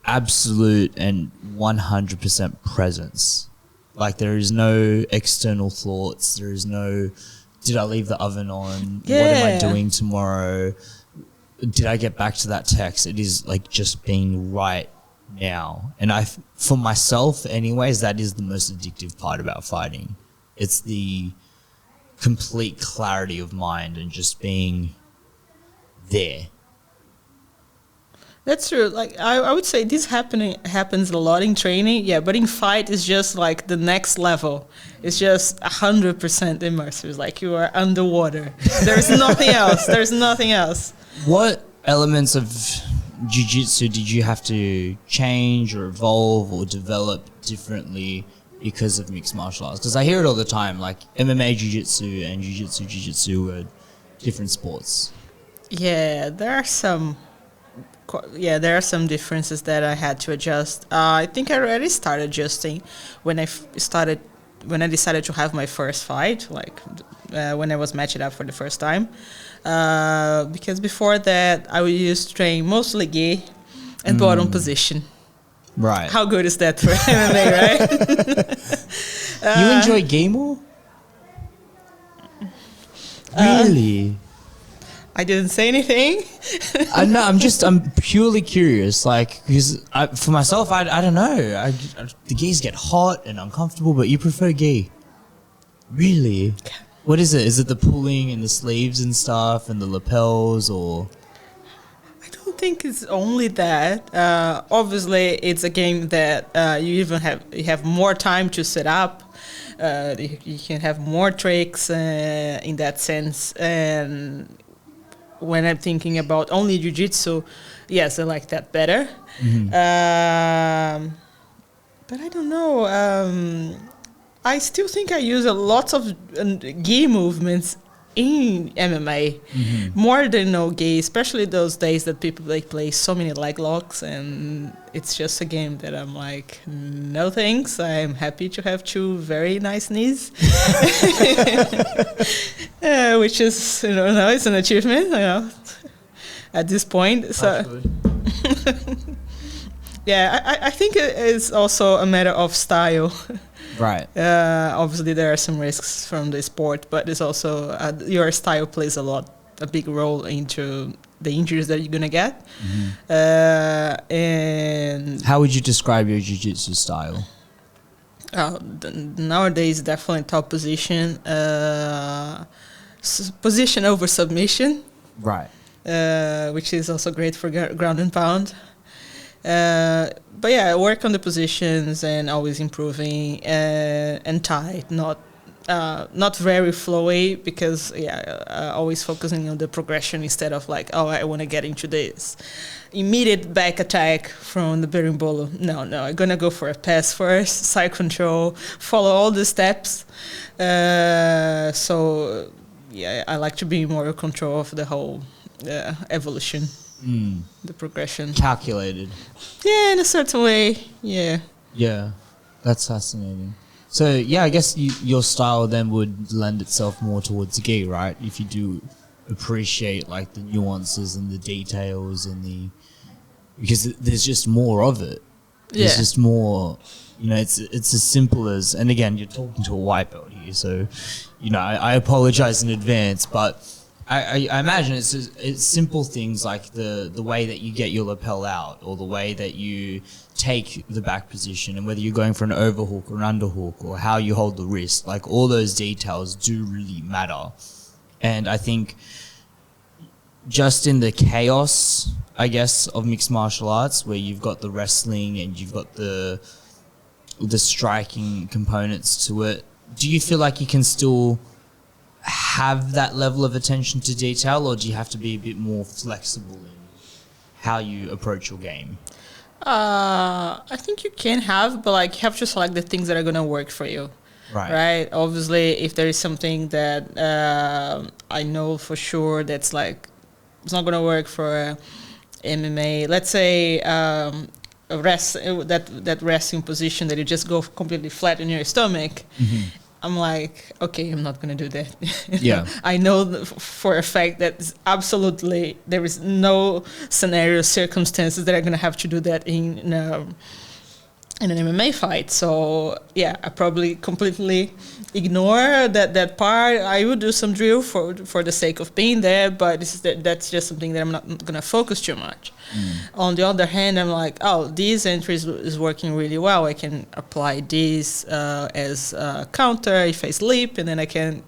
absolute and 100% presence. Like, there is no external thoughts. There is no, did I leave the oven on? Yeah. What am I doing tomorrow? Did I get back to that text? It is like just being right now. And for myself anyways, that is the most addictive part about fighting. It's the complete clarity of mind and just being there. That's true. Like I would say this happens a lot in training, but in fight it's just like the next level. It's just 100% immersive. It's like you are underwater. There's nothing else. There's nothing else. What elements of jiu-jitsu did you have to change or evolve or develop differently because of mixed martial arts? Because I hear it all the time, like MMA jiu-jitsu and jiu-jitsu are different sports. Yeah, there are some differences that I had to adjust. I think I already started adjusting when I started when I decided to have my first fight, like when I was matched up for the first time. Because before that, I used to train mostly gi and bottom position. Right. How good is that for MMA, right? You enjoy gi more? Really? I didn't say anything. I'm purely curious, like, because for myself, I don't know. The gis get hot and uncomfortable, but you prefer gi. Really? What is it? Is it the pulling and the sleeves and stuff and the lapels, or? I don't think it's only that. Obviously, it's a game that you have more time to set up. You can have more tricks in that sense. And when I'm thinking about only jiu-jitsu, yes, I like that better. But I don't know. I still think I use a lot of gi movements in MMA more than no gi, especially those days that people play so many leg locks, and it's just a game that I'm like, no thanks. I'm happy to have two very nice knees, which is now it's an achievement, at this point. So yeah, I think it is also a matter of style. Right. Obviously, there are some risks from the sport, but it's also your style plays a big role into the injuries that you're gonna get. And how would you describe your jiu-jitsu style? Nowadays, definitely top position, position over submission. Right. Which is also great for ground and pound. But yeah, I work on the positions and always improving and tight, not very flowy, because always focusing on the progression instead of like, oh, I want to get into this immediate back attack from the berimbolo. No, I'm gonna go for a pass first, side control, follow all the steps. So yeah, I like to be more in control of the whole evolution. The progression. Calculated. Yeah, in a certain way. Yeah. Yeah, that's fascinating. So yeah, I guess your style then would lend itself more towards gi, right? If you do appreciate like the nuances and the details and because there's just more of it. There's just more. It's as simple as, and again, you're talking to a white belt here, so I apologize in advance, but I imagine it's simple things like the way that you get your lapel out, or the way that you take the back position, and whether you're going for an overhook or an underhook, or how you hold the wrist. Like, all those details do really matter. And I think just in the chaos, I guess, of mixed martial arts, where you've got the wrestling and you've got the striking components to it, do you feel like you can still have that level of attention to detail, or do you have to be a bit more flexible in how you approach your game? I think you can have, but like, you have to select the things that are going to work for you. Right. Obviously, if there is something that I know for sure that's like, it's not going to work for MMA. Let's say that resting position that you just go completely flat in your stomach. I'm like, okay, I'm not going to do that. Yeah. I know for a fact that absolutely there is no scenario, circumstances that I'm going to have to do that in an MMA fight. So, yeah, I probably completely ignore that part. I would do some drill for the sake of being there, but that's just something that I'm not going to focus too much. On the other hand, I'm like, oh, these entries is working really well. I can apply this as a counter if I slip, and then I can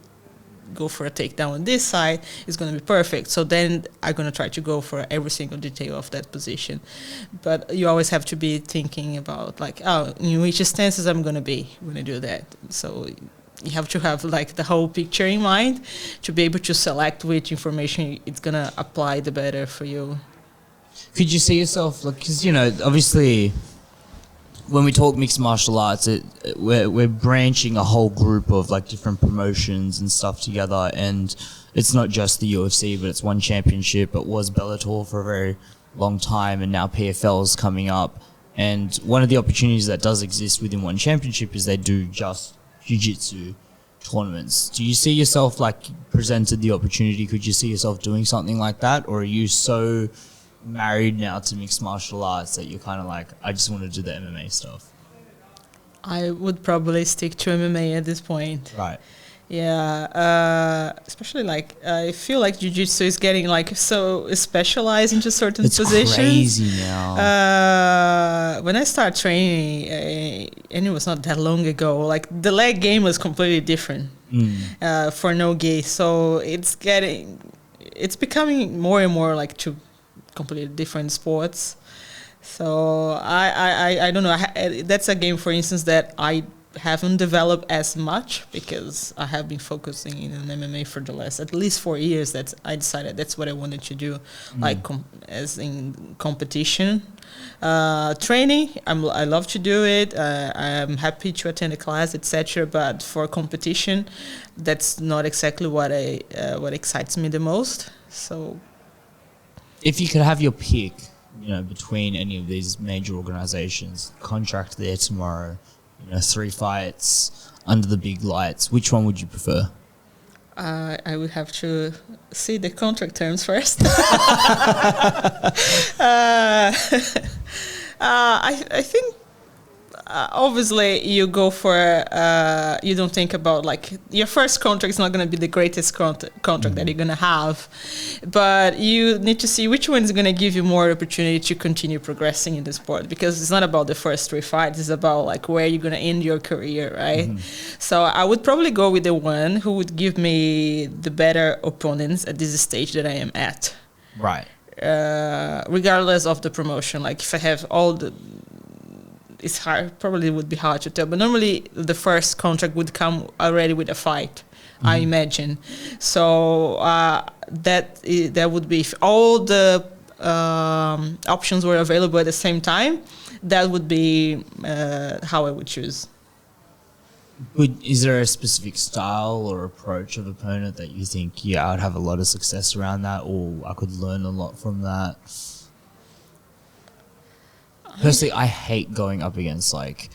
go for a takedown on this side. It's going to be perfect. So then I'm going to try to go for every single detail of that position. But you always have to be thinking about, like, oh, in which stances I'm going to be when I do that. So you have to have like the whole picture in mind to be able to select which information it's going to apply the better for you. Could you see yourself, like, because, obviously when we talk mixed martial arts, we're branching a whole group of like different promotions and stuff together, and it's not just the UFC, but it's one championship. It was Bellator for a very long time, and now PFL is coming up. And one of the opportunities that does exist within one championship is they do just jiu-jitsu tournaments. Do you see yourself, like, presented the opportunity, could you see yourself doing something like that? Or are you so married now to mixed martial arts that you're kind of like, I just want to do the MMA stuff? I would probably stick to MMA at this point. Right. Yeah, especially like I feel like jiu-jitsu is getting like so specialized into certain positions. It's crazy now. When I started training, and it was not that long ago, like the leg game was completely different for no gi. So it's becoming more and more like two completely different sports. So I don't know. That's a game, for instance, that I haven't developed as much because I have been focusing in MMA for the last at least 4 years. That I decided that's what I wanted to do, like as in competition. Training, I love to do it. I'm happy to attend a class, etc. But for competition, that's not exactly what excites me the most. So, if you could have your pick, between any of these major organizations, contract there tomorrow, 3 fights under the big lights, which one would you prefer? I would have to see the contract terms first. I think obviously you go for you don't think about like your first contract is not going to be the greatest contract that you're going to have, but you need to see which one is going to give you more opportunity to continue progressing in the sport, because it's not about the first 3 fights, it's about like where you're going to end your career, right? So I would probably go with the one who would give me the better opponents at this stage that I am at, right? Regardless of the promotion. Like if I have all the, it's hard, probably would be hard to tell, but normally the first contract would come already with a fight, I imagine. So that would be, if all the options were available at the same time, that would be how I would choose. Is there a specific style or approach of opponent that you think, I would have a lot of success around that, or I could learn a lot from that? Personally, I hate going up against like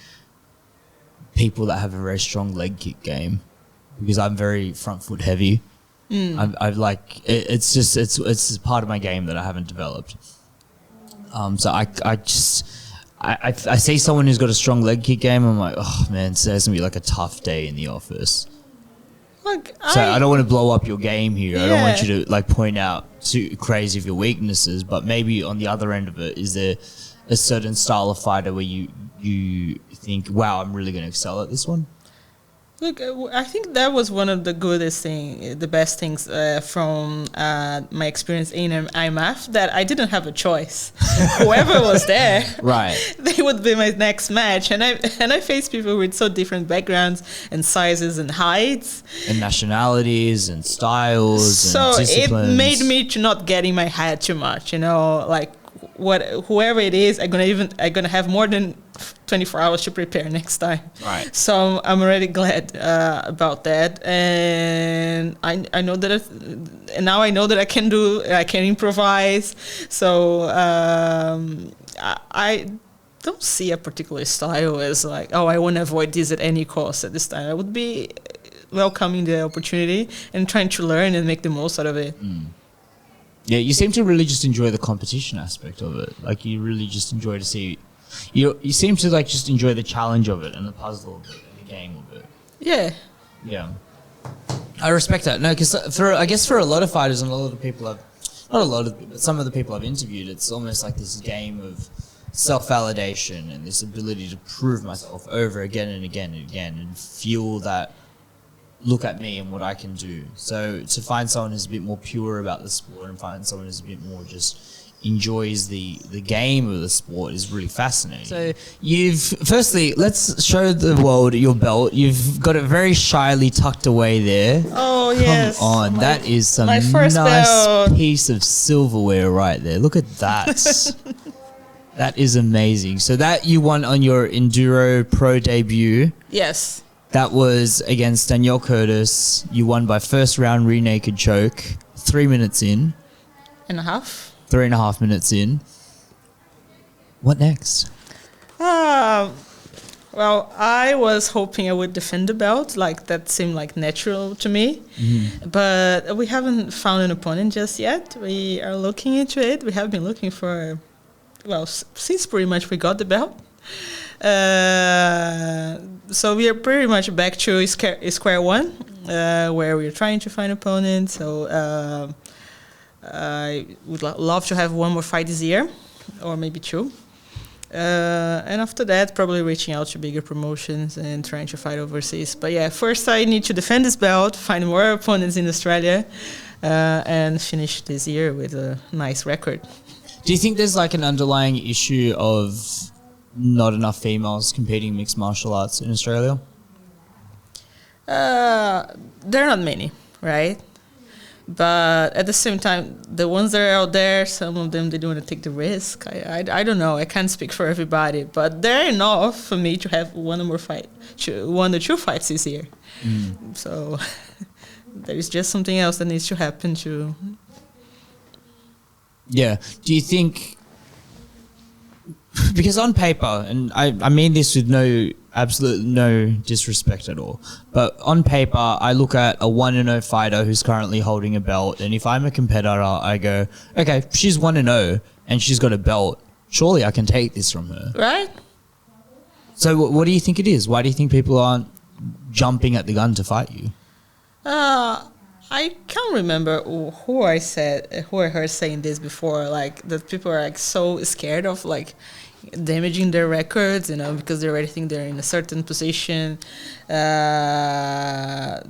people that have a very strong leg kick game, because I'm very front foot heavy. I've like it's part of my game that I haven't developed. So I see someone who's got a strong leg kick game, I'm like, oh man, today's gonna be like a tough day in the office. Look, So I don't want to blow up your game here. I don't Yeah. want you to like point out too crazy of your weaknesses, but maybe on the other end of it, is there a certain style of fighter where you think, wow, I'm really going to excel at this one? Look, I think that was one of the the best things from my experience in IMMAF, that I didn't have a choice. Whoever was there, Right, they would be my next match, and I faced people with so different backgrounds and sizes and heights and nationalities and styles. So and disciplines. it made me to not get in my head too much, like whoever it is, I'm gonna have more than 24 hours to prepare next time. Right. So I'm already glad about that, and I know that and now I know that I can improvise. So I don't see a particular style as like, I want to avoid this at any cost at this time. I would be welcoming the opportunity and trying to learn and make the most out of it. Yeah, you seem to really just enjoy the competition aspect of it. Like, you really just enjoy to see... You seem to, like, just enjoy the challenge of it and the puzzle of it and the game of it. Yeah. Yeah. I respect that. No, because I guess for a lot of fighters and a lot of people but some of the people I've interviewed, it's almost like this game of self-validation and this ability to prove myself over again and again and again and feel that, look at me and what I can do. So to find someone who's a bit more pure about the sport and find someone who's a bit more just enjoys the game of the sport is really fascinating. So firstly, let's show the world your belt. You've got it very shyly tucked away there. Oh, yes. Come on, that is some my first nice belt. piece of silverware right there. Look at that. That is amazing. So that you won on your Enduro Pro debut. Yes. That was against Danielle Curtis. You won by first round rear naked choke, 3 minutes in. And a half. 3.5 minutes in. What next? Well, I was hoping I would defend the belt, like that seemed like natural to me. But we haven't found an opponent just yet. We are looking into it. We have been looking for, well, since pretty much we got the belt. So we are pretty much back to square one, where we're trying to find opponents. So I would love to have one more fight this year, or maybe two. And after that, probably reaching out to bigger promotions and trying to fight overseas. But yeah, first I need to defend this belt, find more opponents in Australia, and finish this year with a nice record. Do you think there's like an underlying issue of not enough females competing mixed martial arts in Australia? There are not many, right? But at the same time, the ones that are out there, some of them, they don't want to take the risk. I don't know. I can't speak for everybody. But they're enough for me to have one or two fights this year. So there is just something else that needs to happen to... Yeah. Do you think... Because on paper, and I mean this with absolutely no disrespect at all, but on paper, I look at a 1-0 fighter who's currently holding a belt, and if I'm a competitor, I go, okay, she's 1-0 and she's got a belt. Surely I can take this from her. Right? So what do you think it is? Why do you think people aren't jumping at the gun to fight you? I can't remember who I heard saying this before, like that people are like so scared of like damaging their records, because they already think they're in a certain position, that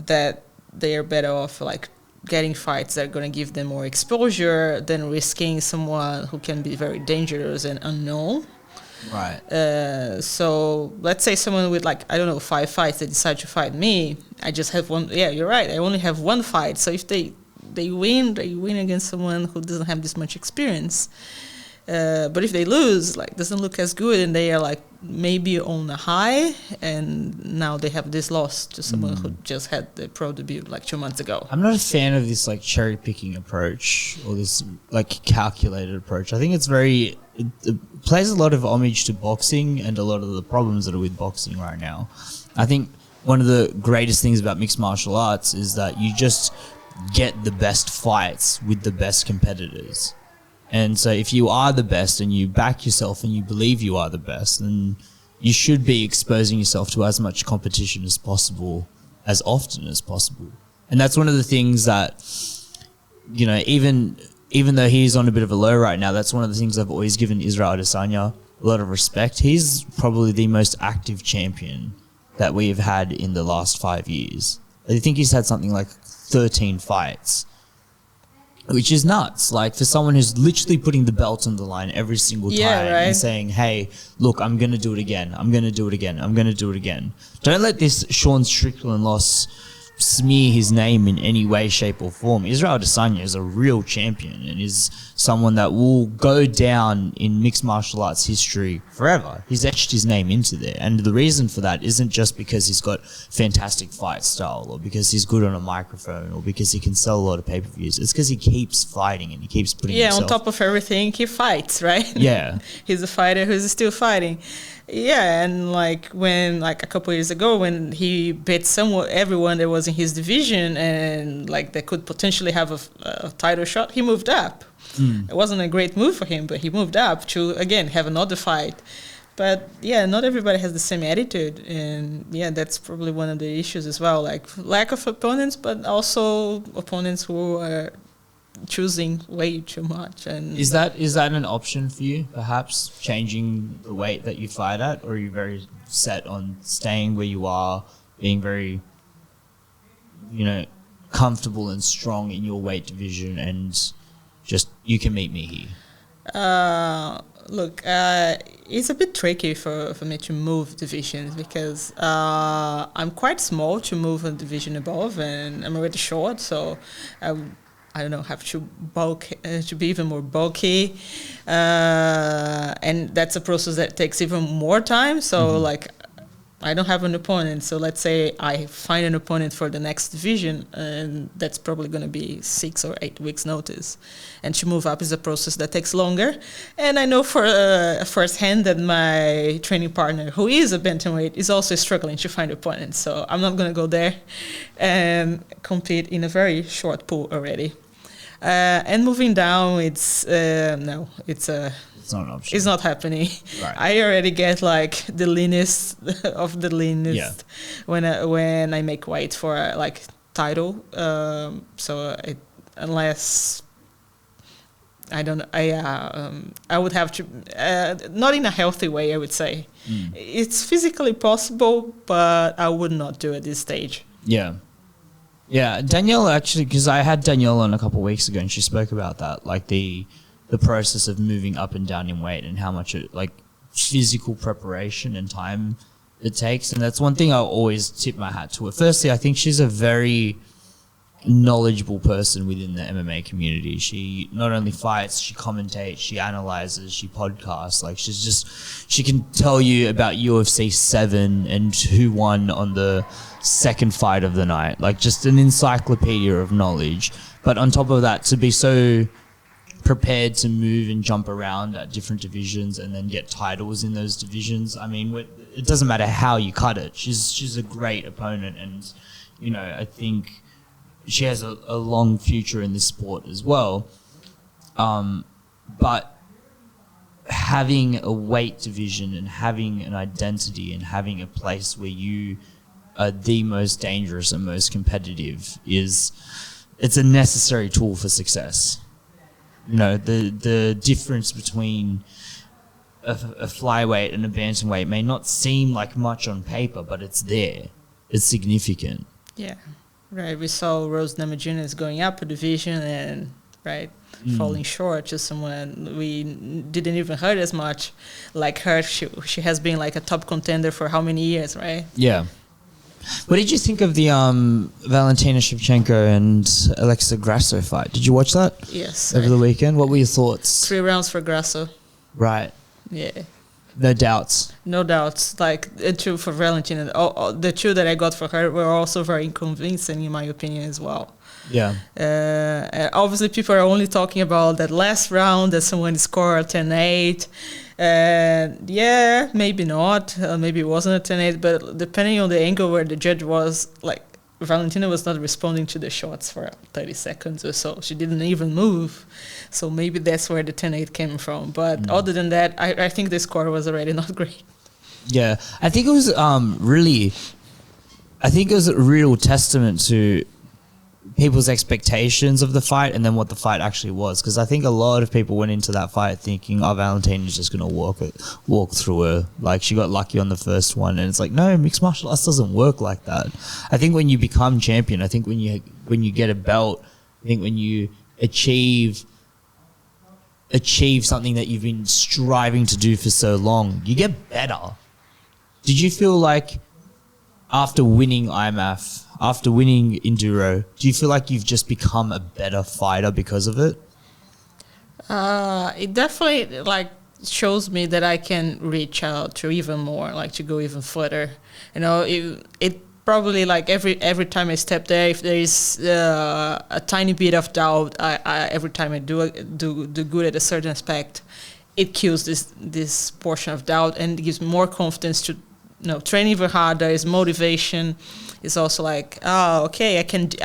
they are better off like getting fights that are going to give them more exposure than risking someone who can be very dangerous and unknown. Right. So let's say someone with 5 fights, they decide to fight me. I just have one. Yeah, you're right. I only have one fight. So if they win against someone who doesn't have this much experience. But if they lose, doesn't look as good, and they are maybe on a high, and now they have this loss to someone who just had the pro debut 2 months ago. I'm not a fan of this cherry picking approach or this calculated approach. I think it's it plays a lot of homage to boxing and a lot of the problems that are with boxing right now. I think one of the greatest things about mixed martial arts is that you just get the best fights with the best competitors. And so if you are the best and you back yourself and you believe you are the best, then you should be exposing yourself to as much competition as possible, as often as possible. And that's one of the things that, even though he's on a bit of a low right now, that's one of the things I've always given Israel Adesanya a lot of respect. He's probably the most active champion that we have had in the last 5 years. I think he's had something like 13 fights. Which is nuts. For someone who's literally putting the belt on the line every single time and saying, hey, look, I'm going to do it again. I'm going to do it again. I'm going to do it again. Don't let this Sean Strickland loss smear his name in any way, shape or form. Israel Adesanya is a real champion and is someone that will go down in mixed martial arts history forever. He's etched his name into there. And the reason for that isn't just because he's got fantastic fight style or because he's good on a microphone or because he can sell a lot of pay-per-views. It's because he keeps fighting and he keeps putting himself... on top of everything, he fights, right? Yeah. He's a fighter who's still fighting. Yeah, and when a couple years ago when he beat everyone that was in his division and that could potentially have a title shot, he moved up. It wasn't a great move for him, but he moved up to again have another fight. But yeah, not everybody has the same attitude, and yeah, that's probably one of the issues as well. Lack of opponents, but also opponents who are choosing way too much. And is that an option for you, perhaps changing the weight that you fight at, or are you very set on staying where you are, being very comfortable and strong in your weight division, and just you can meet me here? Look, it's a bit tricky for me to move divisions because I'm quite small to move a division above, and I'm already short, so I don't know, have to to be even more bulky, and that's a process that takes even more time. So I don't have an opponent. So let's say I find an opponent for the next division, and that's probably going to be 6 or 8 weeks notice. And to move up is a process that takes longer. And I know for firsthand that my training partner, who is a bantamweight, is also struggling to find opponents. So I'm not going to go there and compete in a very short pool already. And moving down, it's no, it's not an option. It's not happening. Right. I already get like the leanest of the leanest when I make weight for like title. Unless I don't, I would have to not in a healthy way. I would say it's physically possible, but I would not do it at this stage. Yeah. Yeah, Danielle actually, because I had Danielle on a couple of weeks ago, and she spoke about that, like the process of moving up and down in weight and how much like physical preparation and time it takes. And that's one thing I always tip my hat to her. Firstly, I think she's a very knowledgeable person within the MMA community. She not only fights, she commentates, she analyzes, she podcasts. Like she can tell you about UFC 7 and who won on the second fight of the night. Like just an encyclopedia of knowledge. But on top of that, to be so prepared to move and jump around at different divisions and then get titles in those divisions. I mean, it doesn't matter how you cut it. She's a great opponent, and I think she has a long future in this sport as well. But having a weight division and having an identity and having a place where you are the most dangerous and most competitive it's a necessary tool for success. The difference between a flyweight and a bantamweight may not seem like much on paper, but it's there. It's significant. Yeah, right. We saw Rose Namajunas going up a division and falling short to someone we didn't even heard as much like her. She has been like a top contender for how many years, right? Yeah. What did you think of the Valentina Shevchenko and Alexa Grasso fight? Did you watch that? Yes. Over the weekend? What were your thoughts? 3 rounds for Grasso. Right. Yeah. No doubts. No doubts. Like, the two for Valentina, the two that I got for her were also very convincing, in my opinion, as well. Yeah. Obviously, people are only talking about that last round that someone scored 10-8. Yeah, maybe not. Maybe it wasn't a 10-8, but depending on the angle where the judge was, like, Valentina was not responding to the shots for 30 seconds or so. She didn't even move. So maybe that's where the 10-8 came from. But other than that, I think the score was already not great. Yeah. I think it was a real testament to people's expectations of the fight and then what the fight actually was, because I think a lot of people went into that fight thinking, Valentina's just going to walk through her, like she got lucky on the first one, and it's like, no, mixed martial arts doesn't work like that. I think when you become champion, I think when you get a belt, I think when you achieve something that you've been striving to do for so long, you get better. Did you feel like after winning IMMAF, after winning Enduro, do you feel like you've just become a better fighter because of it? It definitely shows me that I can reach out to even more, to go even further. It probably every time I step there, if there is a tiny bit of doubt, I every time I do good at a certain aspect, it kills this portion of doubt and it gives me more confidence to train even harder. Is motivation. It's also okay, I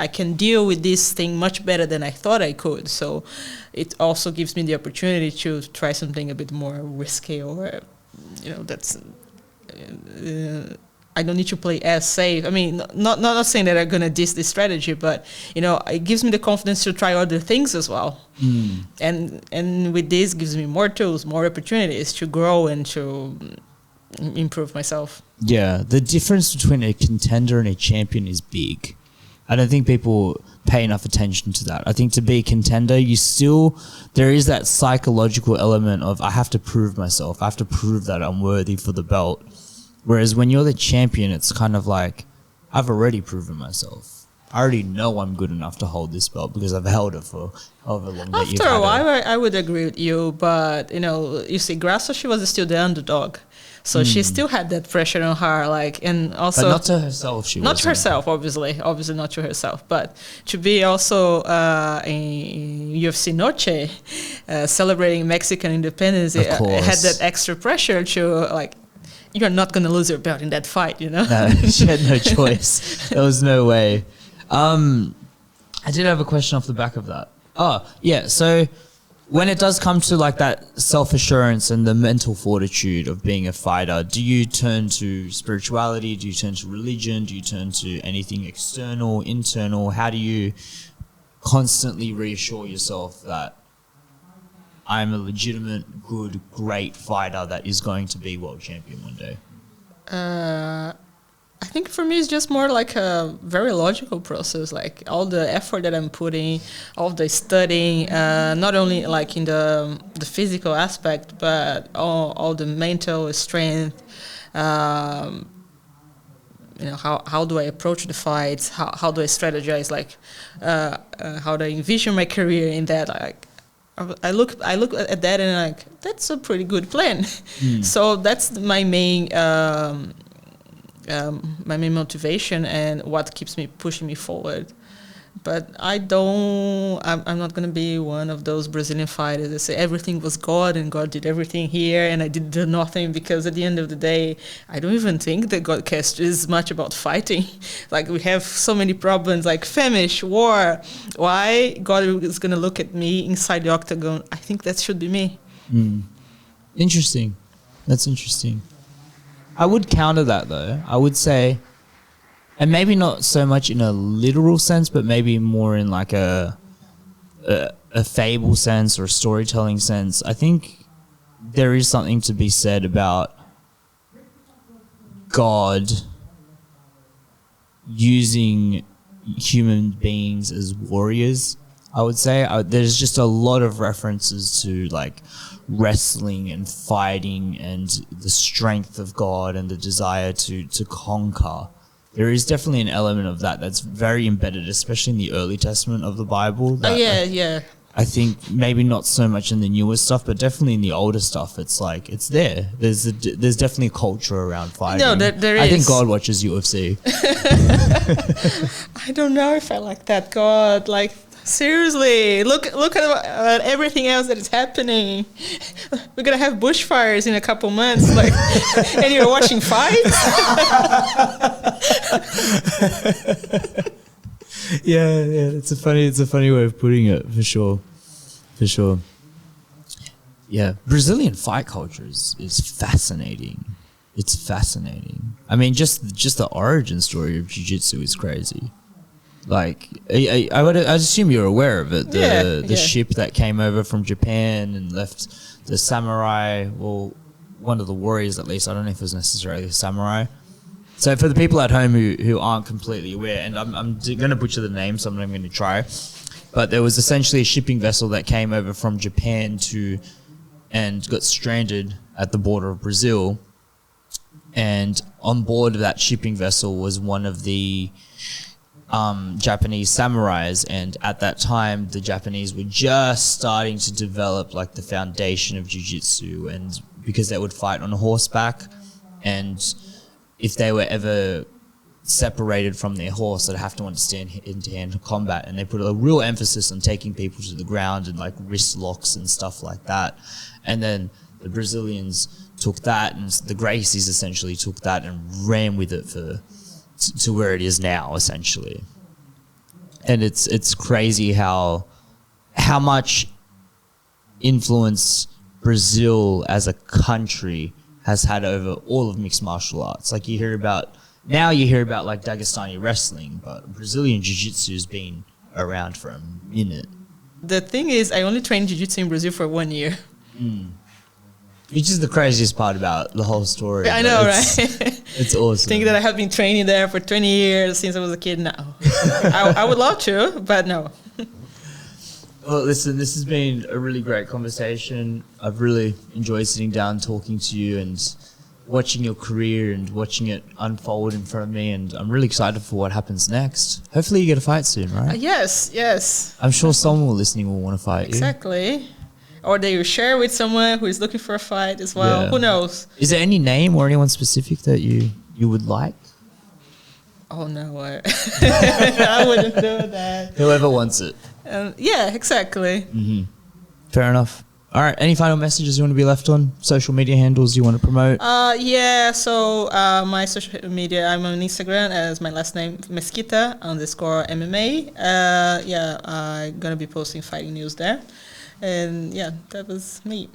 can deal with this thing much better than I thought I could. So it also gives me the opportunity to try something a bit more risky, or that's I don't need to play as safe. I mean, not saying that I'm gonna diss this strategy, but it gives me the confidence to try other things as well. And with this gives me more tools, more opportunities to grow and to improve myself. Yeah, the difference between a contender and a champion is big. I don't think people pay enough attention to that. I think to be a contender, there is that psychological element of, I have to prove myself. I have to prove that I'm worthy for the belt. Whereas when you're the champion, it's kind of like, I've already proven myself. I already know I'm good enough to hold this belt because I've held it for however long that you've After had a while, it. I would agree with you, but you see, Grasso, she was still the underdog, so she still had that pressure on her, like, and also But not to herself, she not wasn't. to herself, obviously not to herself, but to be also in UFC Noche, celebrating Mexican independence, Of it course. had that extra pressure to like, you're not gonna lose your belt in that fight, No, she had no choice. There was no way. I did have a question off the back of that. Oh, yeah. So when it does come to like that self-assurance and the mental fortitude of being a fighter, do you turn to spirituality? Do you turn to religion? Do you turn to anything external, internal? How do you constantly reassure yourself that I'm a legitimate, good, great fighter that is going to be world champion one day? I think for me it's just more like a very logical process, like all the effort that I'm putting, all the studying, not only like in the physical aspect, but all the mental strength, how do I approach the fights, how do I strategize, like how do I envision my career in that, like I look at that and like, that's a pretty good plan. So that's my main motivation and what keeps me pushing me forward. But I'm not going to be one of those Brazilian fighters that say everything was God and God did everything here and I did do nothing, because at the end of the day, I don't even think that Godcast is much about fighting. Like, we have so many problems like famish, war. Why God is going to look at me inside the octagon? I think that should be me. Interesting. That's interesting. I would counter that though. I would say, and maybe not so much in a literal sense, but maybe more in like a fable sense or a storytelling sense. I think there is something to be said about God using human beings as warriors. I would say there's just a lot of references to like wrestling and fighting and the strength of God and the desire to conquer. There is definitely an element of that that's very embedded, especially in the early testament of the Bible. Yeah. I think maybe not so much in the newer stuff, but definitely in the older stuff, it's like, it's there. There's definitely a culture around fighting. No, there is. I think God watches UFC. I don't know if I like that. God, like, seriously, look at everything else that is happening. We're gonna have bushfires in a couple months, like, and you're watching fights. Yeah, it's a funny way of putting it, for sure. Yeah, Brazilian fight culture is fascinating. It's fascinating. I mean, just the origin story of jiu-jitsu is crazy. Like, I would assume you're aware of it. The ship that came over from Japan and left the samurai, well, one of the warriors at least, I don't know if it was necessarily a samurai. So for the people at home who aren't completely aware, and I'm going to butcher the name, so I'm not even going to try, but there was essentially a shipping vessel that came over from Japan and got stranded at the border of Brazil, and on board of that shipping vessel was one of the Japanese samurais, and at that time the Japanese were just starting to develop like the foundation of jiu-jitsu, and because they would fight on horseback, and if they were ever separated from their horse, they'd have to understand hand-to-hand combat, and they put a real emphasis on taking people to the ground and like wrist locks and stuff like that. And then the Brazilians took that, and the Gracies essentially took that and ran with it to where it is now, essentially. And it's crazy how much influence Brazil as a country has had over all of mixed martial arts. Like, you hear about like Dagestani wrestling, but Brazilian Jiu-Jitsu has been around for a minute. The thing is, I only trained Jiu-Jitsu in Brazil for 1 year. Which is the craziest part about the whole story. I know, right? It's awesome. Think that I have been training there for 20 years since I was a kid. No. I would love to, but no. Well, listen, this has been a really great conversation. I've really enjoyed sitting down talking to you, and watching your career and watching it unfold in front of me, and I'm really excited for what happens next. Hopefully you get a fight soon, right? Yes. I'm sure someone listening will want to fight you. Exactly. Or they will share with someone who is looking for a fight as well. Yeah. Who knows? Is there any name or anyone specific that you would like? Oh no, I wouldn't do that. Whoever wants it. Yeah, exactly. Fair enough. All right. Any final messages you want to be left on? Social media handles you want to promote? So my social media, I'm on Instagram as my last name, Mesquita _MMA. I'm going to be posting fighting news there. And yeah, that was me.